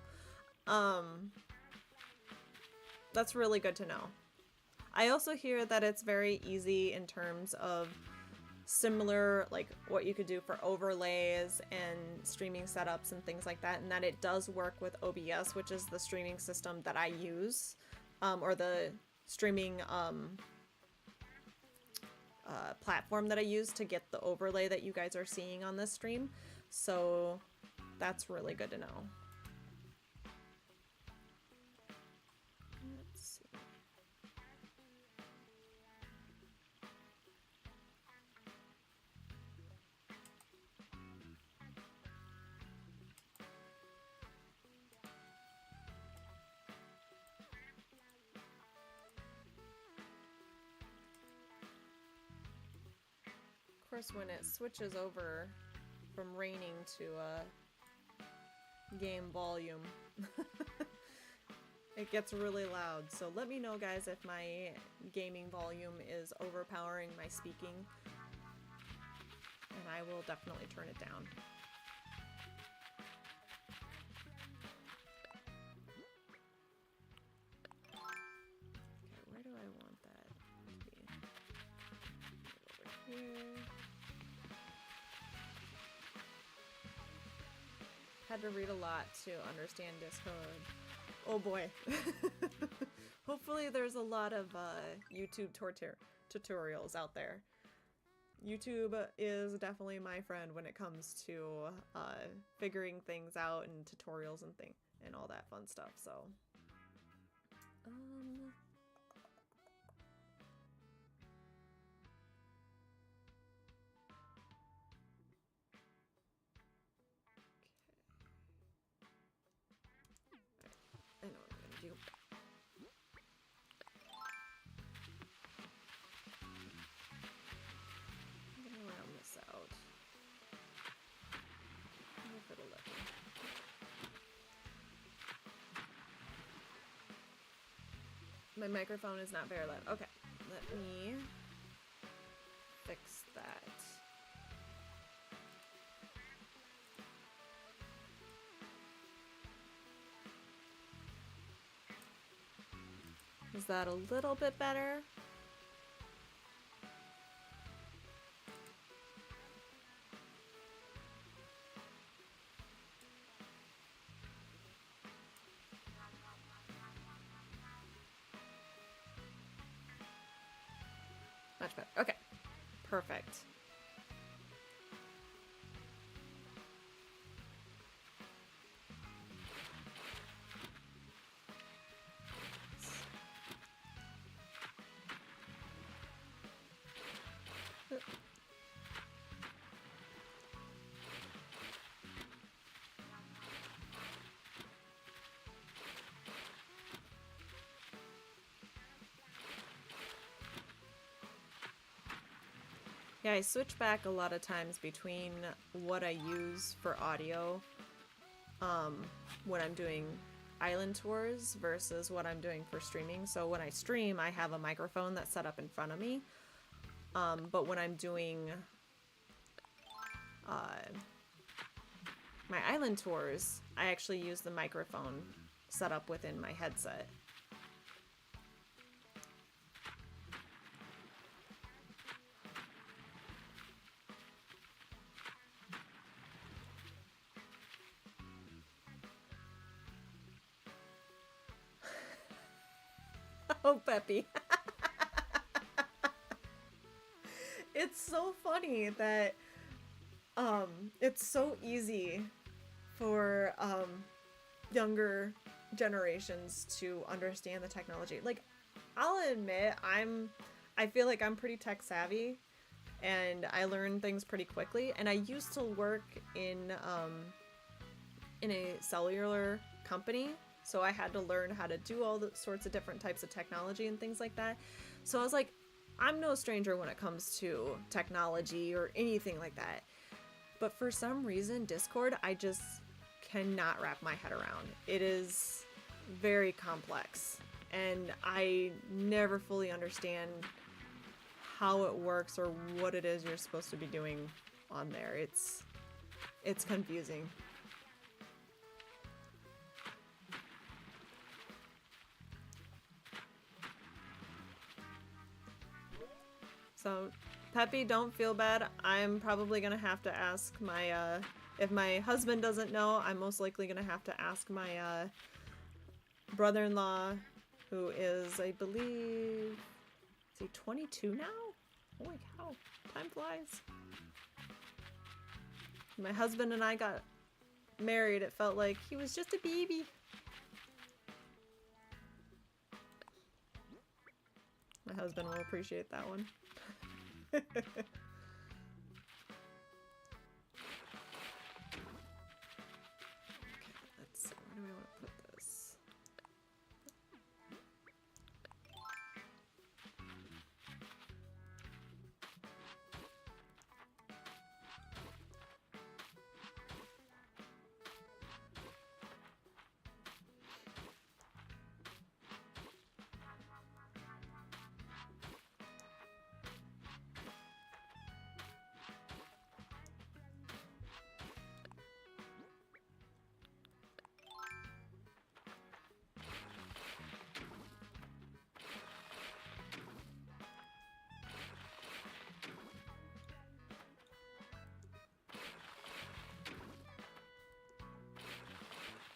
That's really good to know. I also hear that it's very easy in terms of similar, like what you could do for overlays and streaming setups and things like that, and that it does work with OBS, which is the streaming system that I use, or the streaming platform that I use to get the overlay that you guys are seeing on this stream. So that's really good to know. Let's see. Of course, when it switches over from raining to game volume, it gets really loud. So let me know, guys, if my gaming volume is overpowering my speaking, and I will definitely turn it down. Okay, where do I want that to be? Over here. Had to read a lot to understand Discord. Oh boy. Hopefully there's a lot of YouTube tutorials out there. YouTube is definitely my friend when it comes to figuring things out and tutorials and all that fun stuff. So I know what I'm gonna do. I'm gonna round this out. I wonder if it'll let me. My microphone is not very loud. Okay, let me fix that. Is that a little bit better? Much better. Okay. Perfect. Yeah, I switch back a lot of times between what I use for audio when I'm doing island tours versus what I'm doing for streaming. So when I stream, I have a microphone that's set up in front of me. But when I'm doing my island tours, I actually use the microphone set up within my headset. Oh, Peppy. It's so funny that it's so easy for younger generations to understand the technology. Like, I'll admit I feel like I'm pretty tech savvy and I learn things pretty quickly, and I used to work in a cellular company. So I had to learn how to do all the sorts of different types of technology and things like that. So I was like, I'm no stranger when it comes to technology or anything like that. But for some reason, Discord, I just cannot wrap my head around. It is very complex, and I never fully understand how it works or what it is you're supposed to be doing on there. It's confusing. So, Peppy, don't feel bad. I'm probably gonna have to ask my, if my husband doesn't know, I'm most likely gonna have to ask my, brother-in-law, who is, I believe, is he 22 now? Holy cow, time flies. My husband and I got married, it felt like he was just a baby. My husband will appreciate that one. Let's see, where do we want to put this?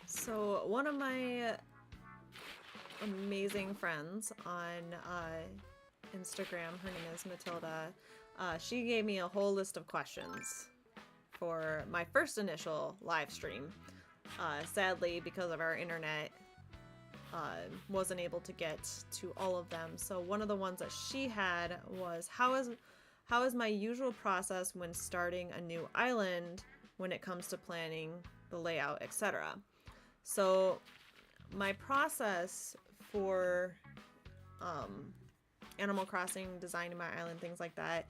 So one of my amazing friends on Instagram, her name is Matilda, she gave me a whole list of questions for my first initial live stream. Sadly, because of our internet, wasn't able to get to all of them. So one of the ones that she had was, how is my usual process when starting a new island when it comes to planning the layout, etc. So my process for Animal Crossing, designing my island, things like that,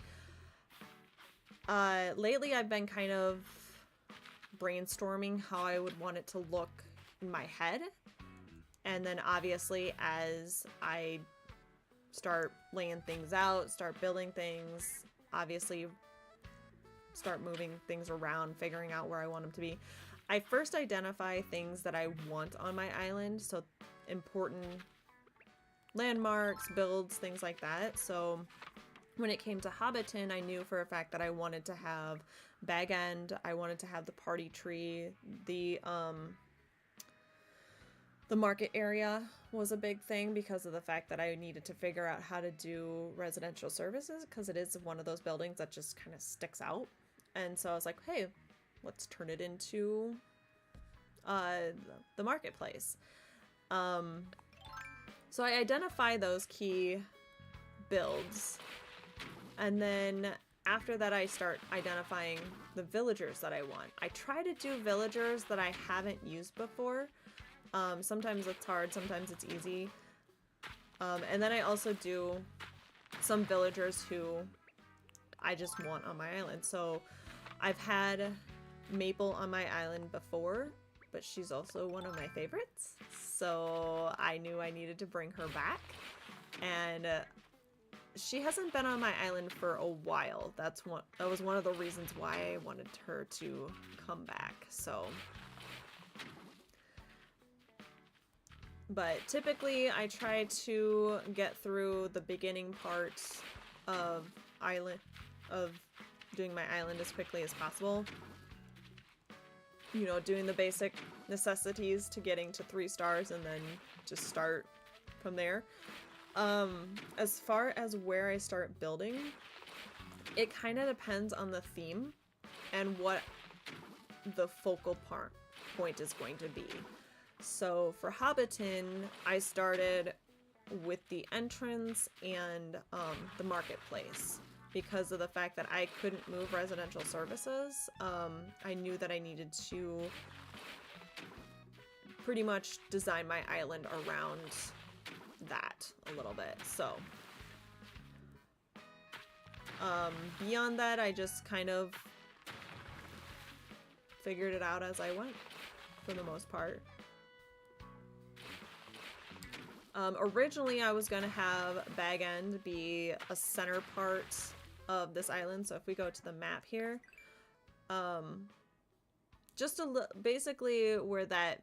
lately I've been kind of brainstorming how I would want it to look in my head. And then obviously as I start laying things out, start building things, obviously start moving things around, figuring out where I want them to be. I first identify things that I want on my island, so important landmarks, builds, things like that. So when it came to Hobbiton, I knew for a fact that I wanted to have Bag End, I wanted to have the party tree, the market area was a big thing because of the fact that I needed to figure out how to do residential services, because it is one of those buildings that just kind of sticks out. And so I was like, hey, let's turn it into the marketplace. So I identify those key builds, and then after that I start identifying the villagers that I want. I try to do villagers that I haven't used before. Sometimes it's hard, sometimes it's easy. And then I also do some villagers who I just want on my island. So I've had Maple on my island before, but she's also one of my favorites. So I knew I needed to bring her back. And she hasn't been on my island for a while. That was one of the reasons why I wanted her to come back. So, but typically I try to get through the beginning parts of doing my island as quickly as possible. You know, doing the basic necessities to getting to 3 stars and then just start from there. As far as where I start building, it kind of depends on the theme and what the focal point is going to be. So for Hobbiton, I started with the entrance and the marketplace. Because of the fact that I couldn't move residential services, I knew that I needed to pretty much design my island around that a little bit. So beyond that, I just kind of figured it out as I went for the most part. Originally I was going to have Bag End be a center part of this island. So if we go to the map here, just basically where that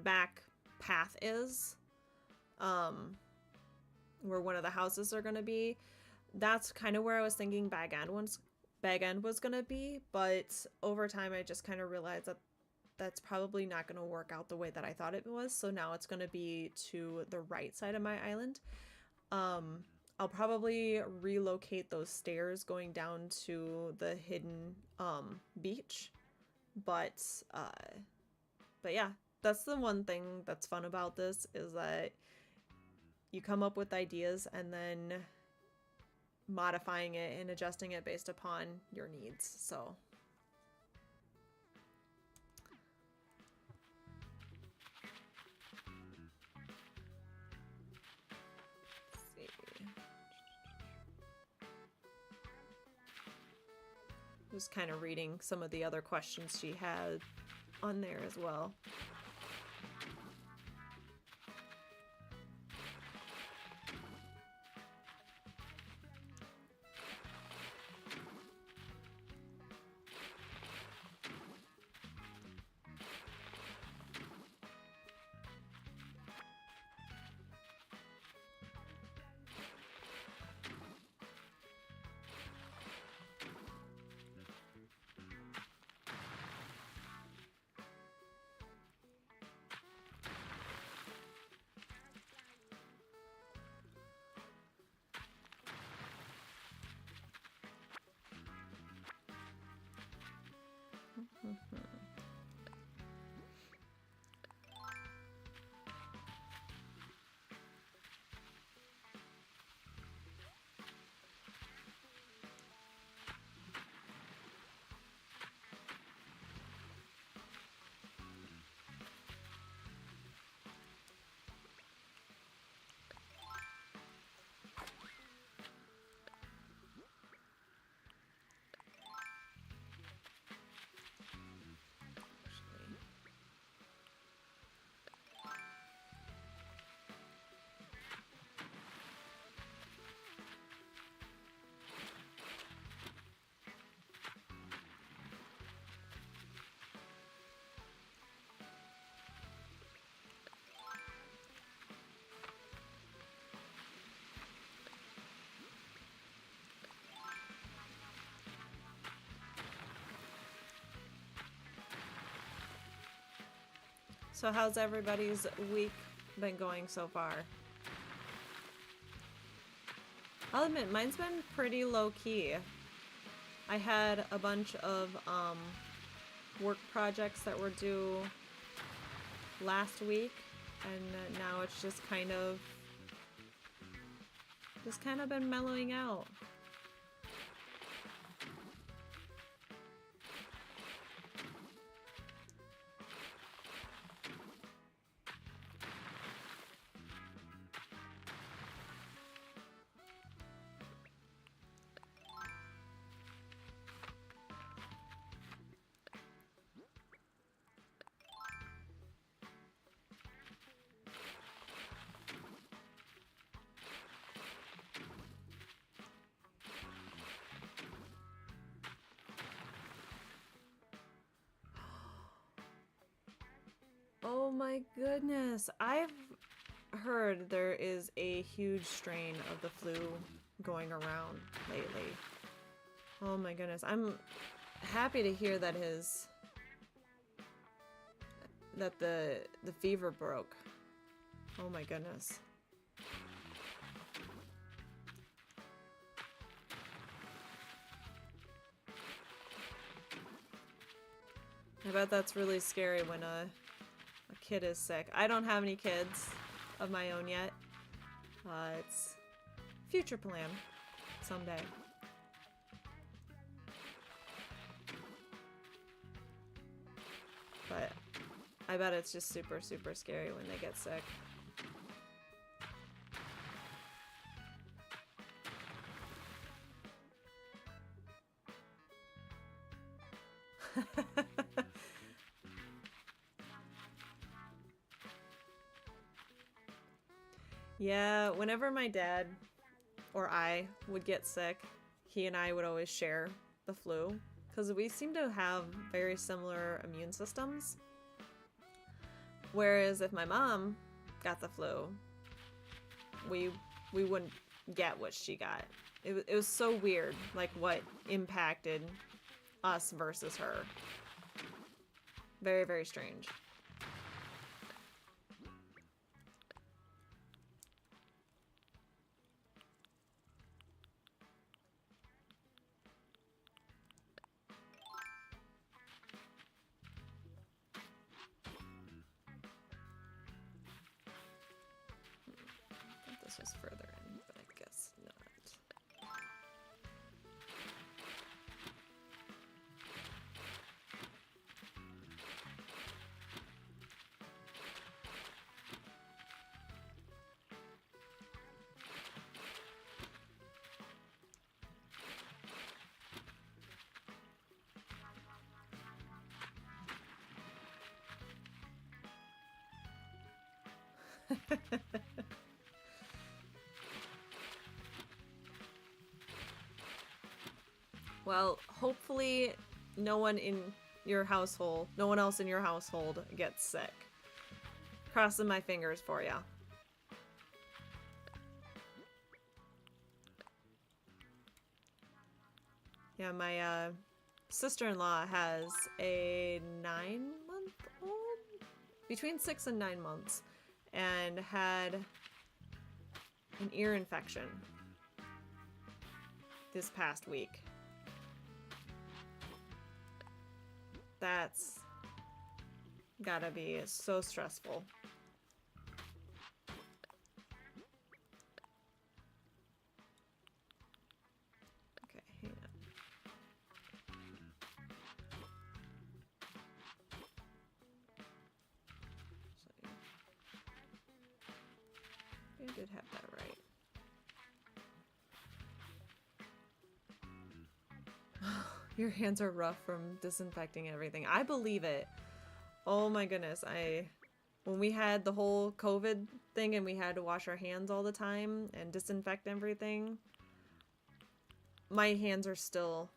back path is, where one of the houses are going to be, that's kind of where I was thinking Bag End was going to be. But over time I just kind of realized that that's probably not going to work out the way that I thought it was. So now it's going to be to the right side of my island. I'll probably relocate those stairs going down to the hidden beach. But yeah, that's the one thing that's fun about this, is that you come up with ideas and then modifying it and adjusting it based upon your needs. So let's see. Just kind of reading some of the other questions she had on there as well. So how's everybody's week been going so far? I'll admit, mine's been pretty low-key. I had a bunch of work projects that were due last week, and now it's just kind of been mellowing out. Oh my goodness. I've heard there is a huge strain of the flu going around lately. Oh my goodness. I'm happy to hear that the fever broke. Oh my goodness. I bet that's really scary when a kid is sick. I don't have any kids of my own yet. It's a future plan someday. But I bet it's just super, super scary when they get sick. Yeah, whenever my dad or I would get sick, he and I would always share the flu, because we seem to have very similar immune systems. Whereas if my mom got the flu, we wouldn't get what she got. It was so weird, like what impacted us versus her. Very, very strange. this was further in, but I guess not. Well, hopefully no one in your household, no one else in your household gets sick. Crossing my fingers for ya. Yeah, my sister-in-law has a 9-month-old? Between 6 and 9 months. And had an ear infection this past week. That's gotta be so stressful. Okay, hang on. I did have that right. Your hands are rough from disinfecting everything. I believe it. Oh my goodness. When we had the whole COVID thing and we had to wash our hands all the time and disinfect everything, my hands are still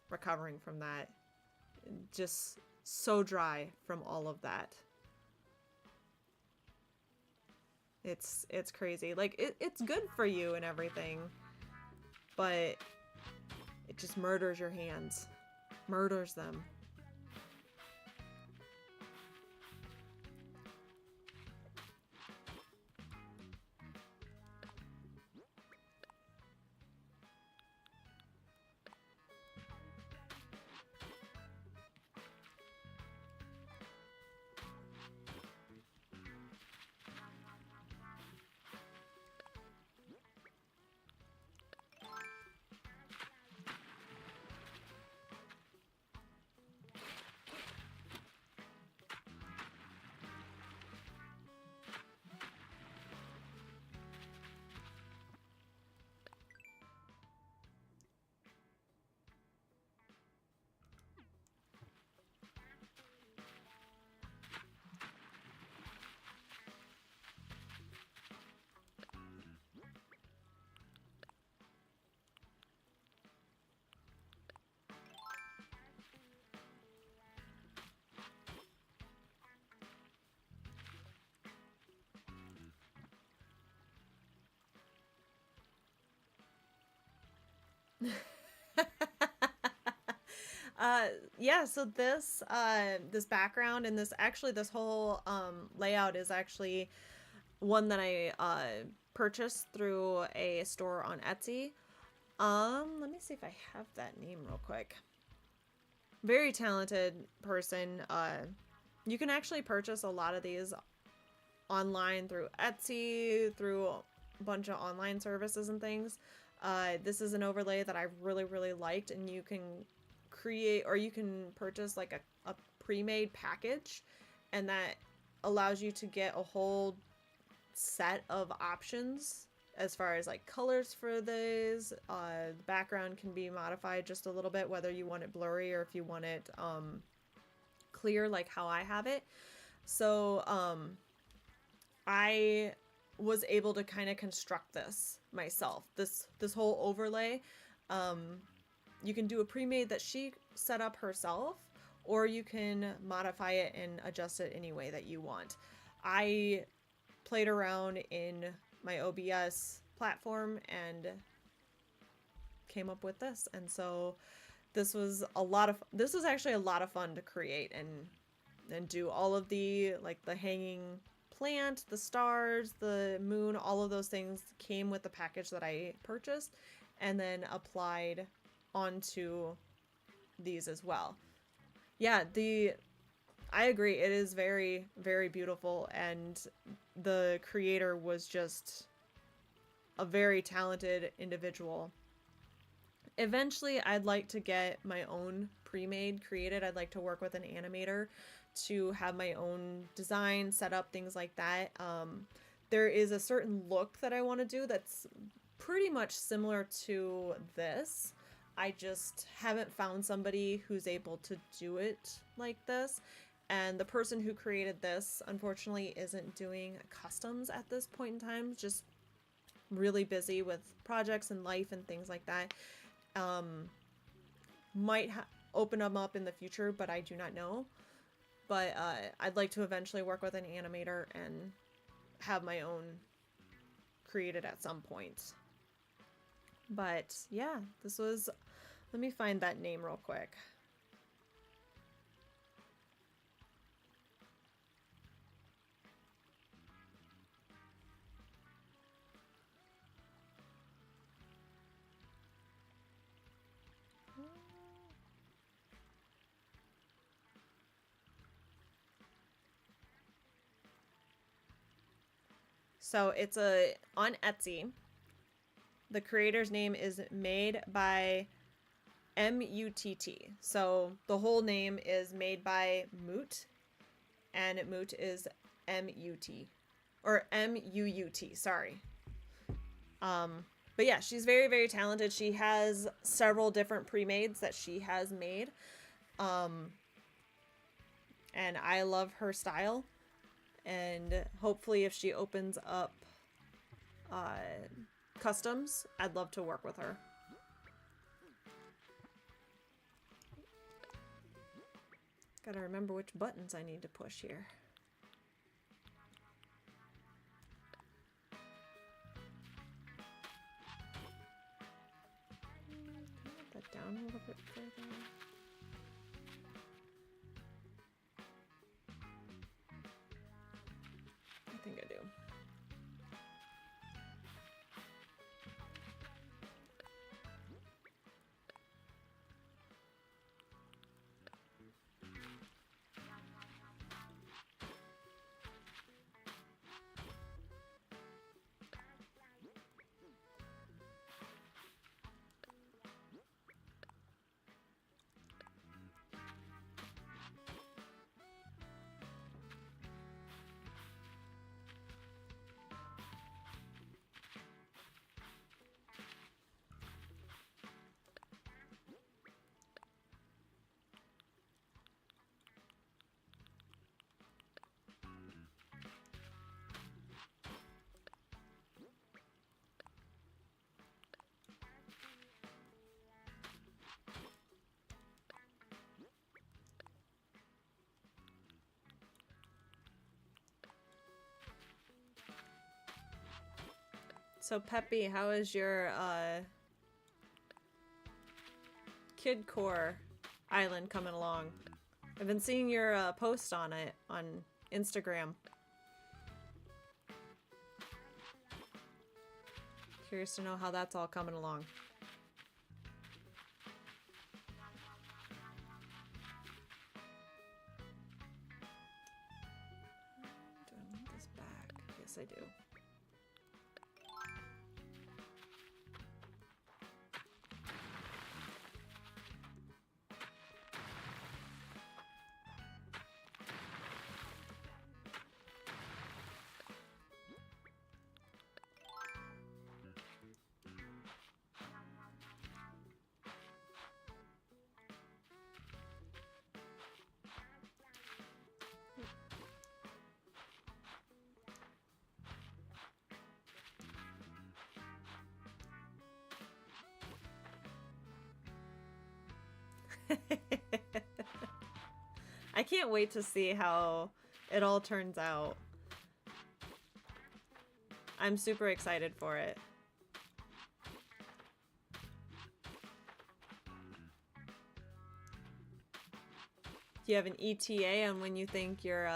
recovering from that. Just so dry from all of that. It's crazy. Like, it's good for you and everything, but it just murders your hands. Murders them. Yeah, so this this background and this whole layout is actually one that I purchased through a store on Etsy. Let me see if I have that name real quick. Very talented person. You can actually purchase a lot of these online through Etsy, through a bunch of online services and things. This is an overlay that I really liked, and you can create, or you can purchase like a pre-made package, and that allows you to get a whole set of options as far as like colors for these. The background can be modified just a little bit, whether you want it blurry or if you want it clear like how I have it. So I was able to kind of construct this myself, this whole overlay. You can do a pre-made that she set up herself, or you can modify it and adjust it any way that you want. I played around in my OBS platform and came up with this, and so this was actually a lot of fun to create and do all of the, like, the hanging plant, the stars, the moon, all of those things came with the package that I purchased and then applied onto these as well. Yeah, I agree, it is very beautiful, and the creator was just a very talented individual. Eventually, I'd like to get my own pre-made created. I'd like to work with an animator to have my own design, set up, things like that. There is a certain look that I want to do that's pretty much similar to this. I just haven't found somebody who's able to do it like this. And the person who created this, unfortunately, isn't doing customs at this point in time. Just really busy with projects and life and things like that. Might open them up in the future, but I do not know. But I'd like to eventually work with an animator and have my own created at some point. But yeah, this was... Let me find that name real quick. So it's on Etsy. The creator's name is Made by M-U-T-T. So the whole name is Made by Moot, and Moot is M-U-T, or M-U-U-T, sorry. But yeah, she's very, very talented. She has several different pre-mades that she has made. And I love her style. And hopefully if she opens up customs, I'd love to work with her. Gotta remember which buttons I need to push here. Put that down a little bit further. I think I do. So Peppy, how is your Kid Core island coming along? I've been seeing your post on it on Instagram. Curious to know how that's all coming along. Do I want this back? Yes, I do. I can't wait to see how it all turns out. I'm super excited for it. Do you have an ETA on when you think your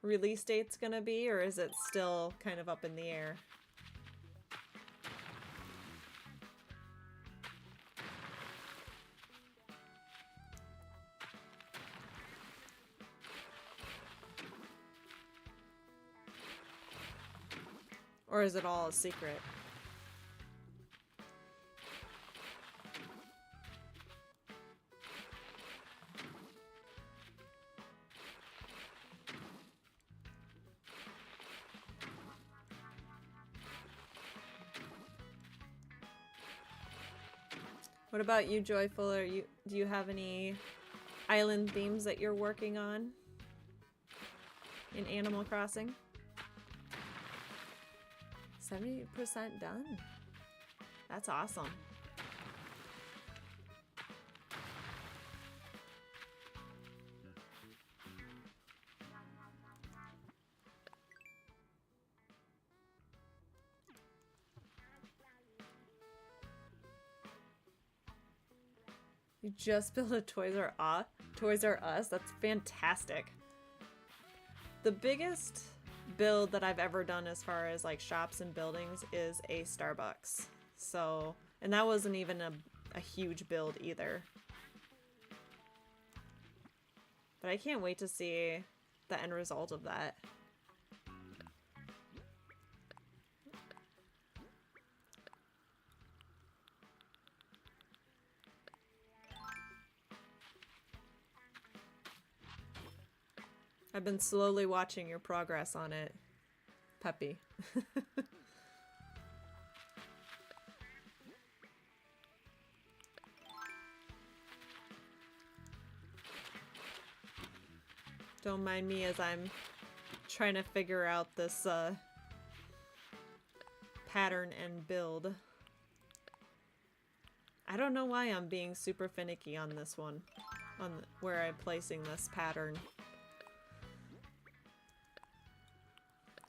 release date's gonna be, or is it still kind of up in the air? Or is it all a secret? What about you, Joyful? Do you have any island themes that you're working on in Animal Crossing? 70% done. That's awesome. You just built a Toys R Us? That's fantastic. The biggest build that I've ever done as far as like shops and buildings is a Starbucks. So, and that wasn't even a huge build either. But I can't wait to see the end result of that. I've been slowly watching your progress on it, Peppy. Don't mind me as I'm trying to figure out this pattern and build. I don't know why I'm being super finicky on this one, on where I'm placing this pattern.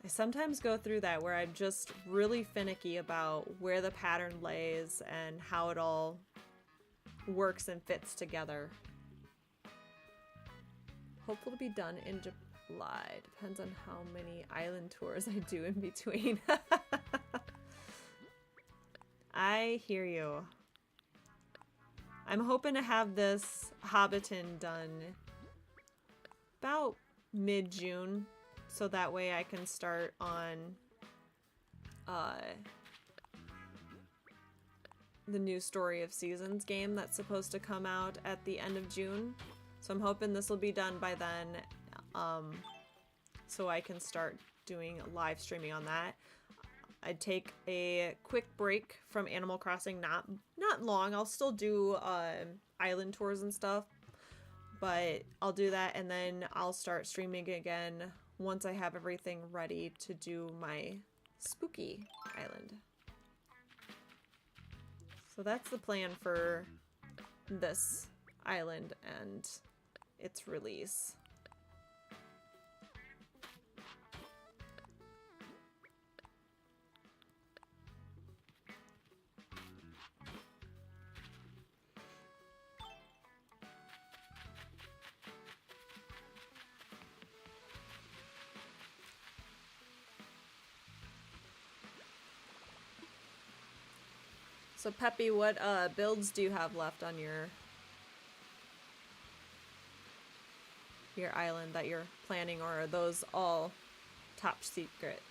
I sometimes go through that where I'm just really finicky about where the pattern lays and how it all works and fits together. Hopeful to be done in July. Depends on how many island tours I do in between. I hear you. I'm hoping to have this Hobbiton done about mid-June. So that way I can start on the new Story of Seasons game that's supposed to come out at the end of June. So I'm hoping this will be done by then, so I can start doing live streaming on that. I'd take a quick break from Animal Crossing, not long. I'll still do island tours and stuff, but I'll do that and then I'll start streaming again once I have everything ready to do my spooky island. So that's the plan for this island and its release. So Peppy, what builds do you have left on your island that you're planning, or are those all top secret?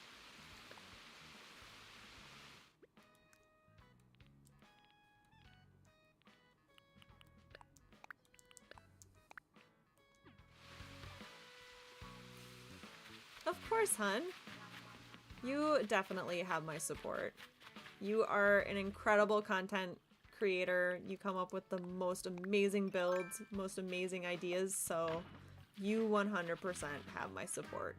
Of course, hun. You definitely have my support. You are an incredible content creator. You come up with the most amazing builds, most amazing ideas, so you 100% have my support.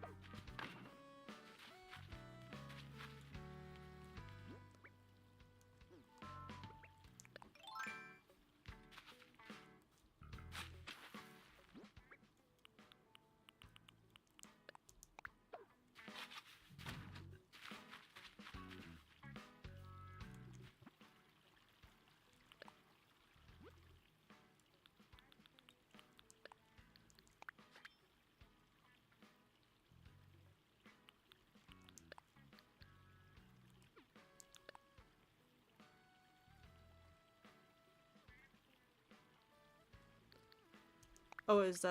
Oh, is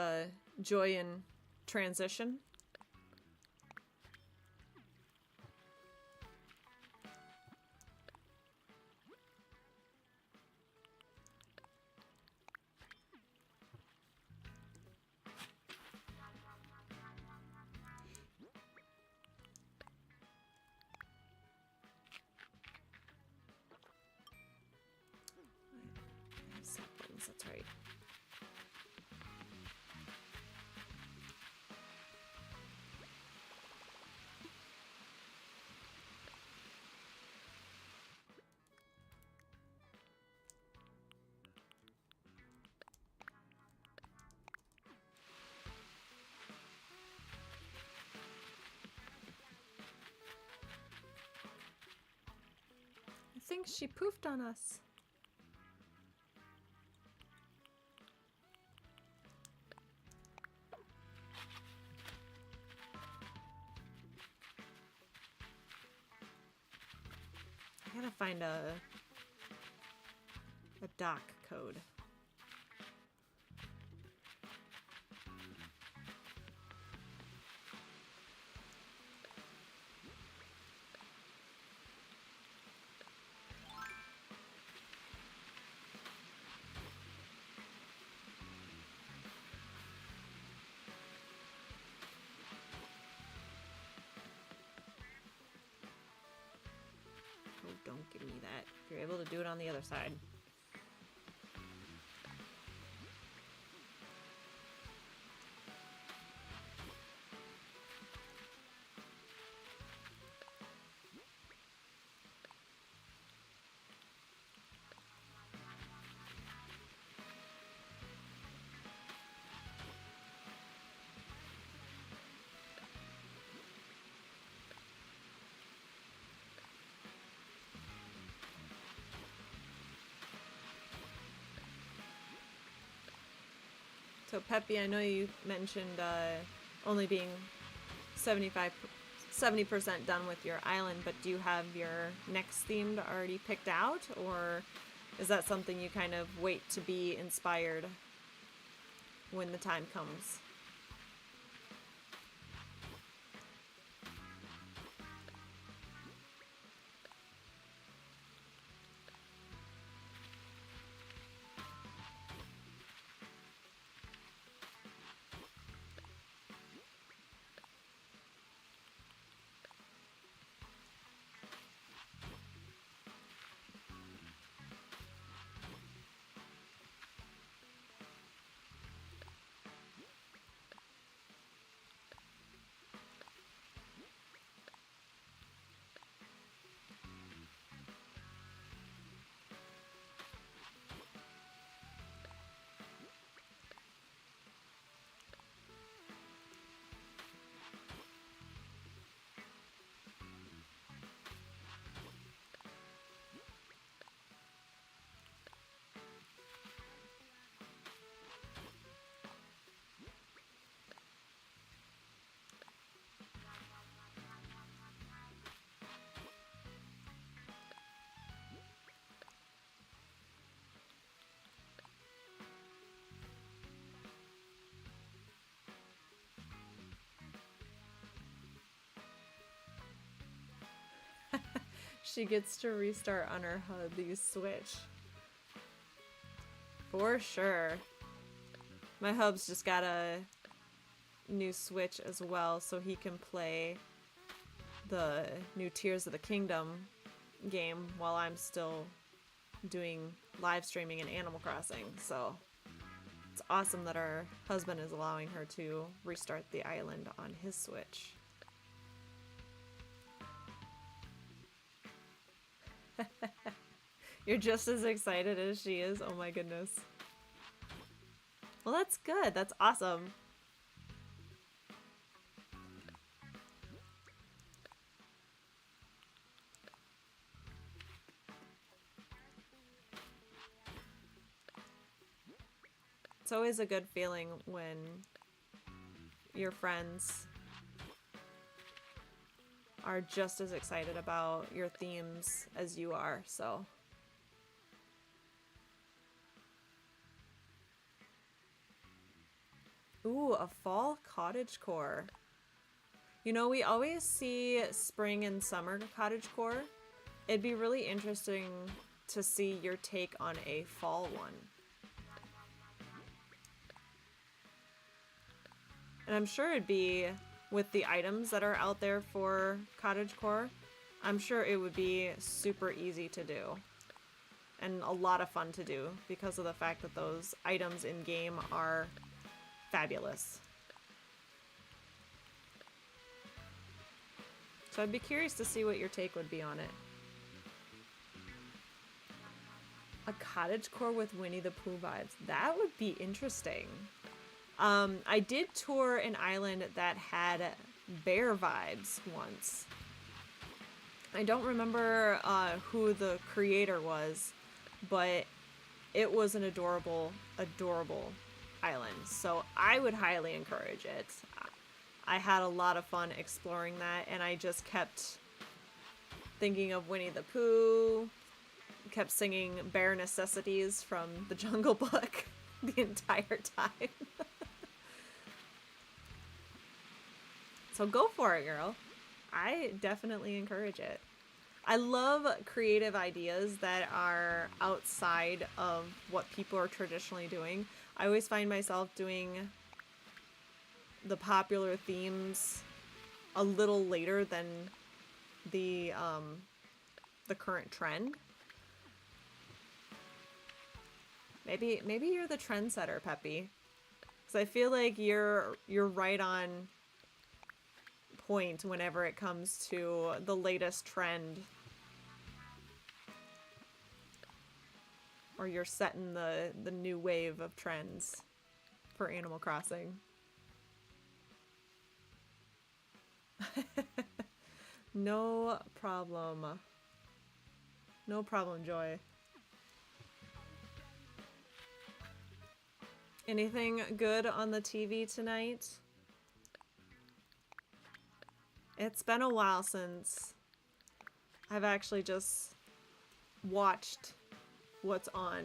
Joy in transition? She poofed on us. I gotta find a dock code. Oh, don't give me that. You're able to do it on the other side. So Peppy, I know you mentioned only being 70% done with your island, but do you have your next theme already picked out, or is that something you kind of wait to be inspired when the time comes? She gets to restart on her hubby's Switch. For sure. My hub's just got a new Switch as well, so he can play the new Tears of the Kingdom game while I'm still doing live streaming in Animal Crossing. So it's awesome that our husband is allowing her to restart the island on his Switch. You're just as excited as she is. Oh my goodness. Well, that's good. That's awesome. It's always a good feeling when your friends are just as excited about your themes as you are, so. Ooh, a fall cottagecore. You know, we always see spring and summer cottagecore. It'd be really interesting to see your take on a fall one. And I'm sure it'd be, with the items that are out there for cottagecore, I'm sure it would be super easy to do. And a lot of fun to do because of the fact that those items in game are fabulous. So I'd be curious to see what your take would be on it. A cottagecore with Winnie the Pooh vibes. That would be interesting. I did tour an island that had bear vibes once. I I don't remember who the creator was, but it was an adorable, adorable island. So I would highly encourage it. I had a lot of fun exploring that, and I just kept thinking of Winnie the Pooh, kept singing Bare Necessities from the Jungle Book the entire time. So go for it, girl. I definitely encourage it. I love creative ideas that are outside of what people are traditionally doing. I always find myself doing the popular themes a little later than the current trend. Maybe you're the trendsetter, Peppy. Because I feel like you're right on point whenever it comes to the latest trend. Or you're setting the new wave of trends for Animal Crossing. No problem. No problem, Joy. Anything good on the TV tonight? It's been a while since I've actually just watched what's on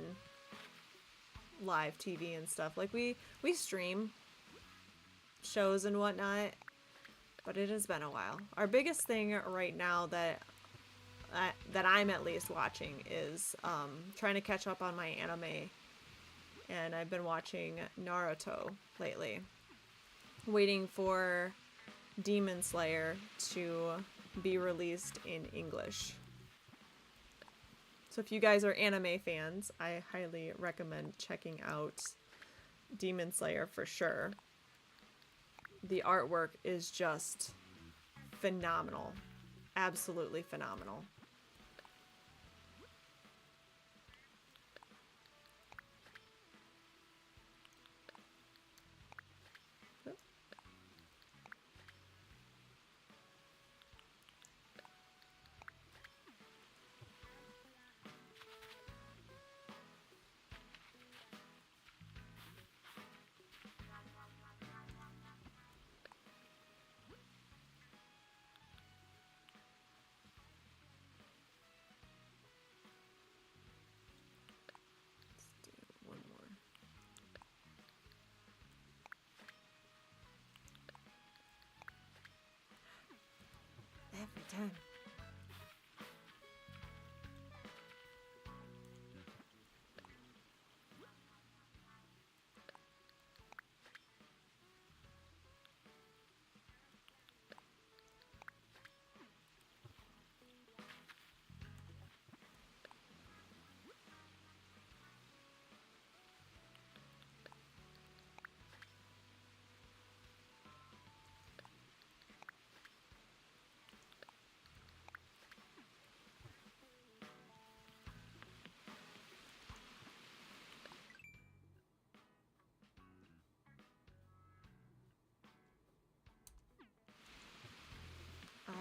live TV and stuff. Like we stream shows and whatnot, but it has been a while. Our biggest thing right now that I'm at least watching is trying to catch up on my anime, and I've been watching Naruto lately, waiting for Demon Slayer to be released in English. So if you guys are anime fans, I highly recommend checking out Demon Slayer for sure. The artwork is just phenomenal. Absolutely phenomenal. Every time.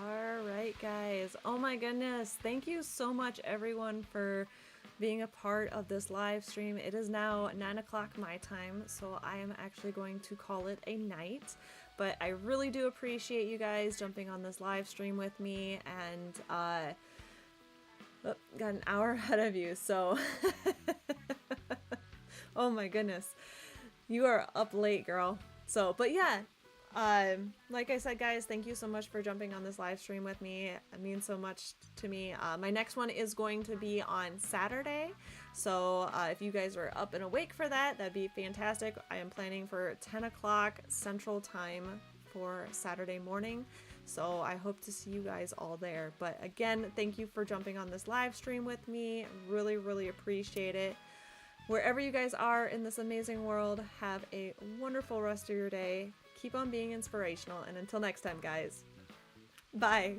Alright guys, oh my goodness, thank you so much everyone for being a part of this live stream. It is now 9 o'clock my time, so I am actually going to call it a night, but I really do appreciate you guys jumping on this live stream with me, and got an hour ahead of you, so oh my goodness, you are up late, girl. So, but yeah, like I said, guys, thank you so much for jumping on this live stream with me. It means so much to me. My next one is going to be on Saturday, so if you guys are up and awake for that, that'd be fantastic. I am planning for 10 o'clock Central Time for Saturday morning, so I hope to see you guys all there. But again, thank you for jumping on this live stream with me. Really, really appreciate it. Wherever you guys are in this amazing world, have a wonderful rest of your day. Keep on being inspirational, and until next time, guys, bye.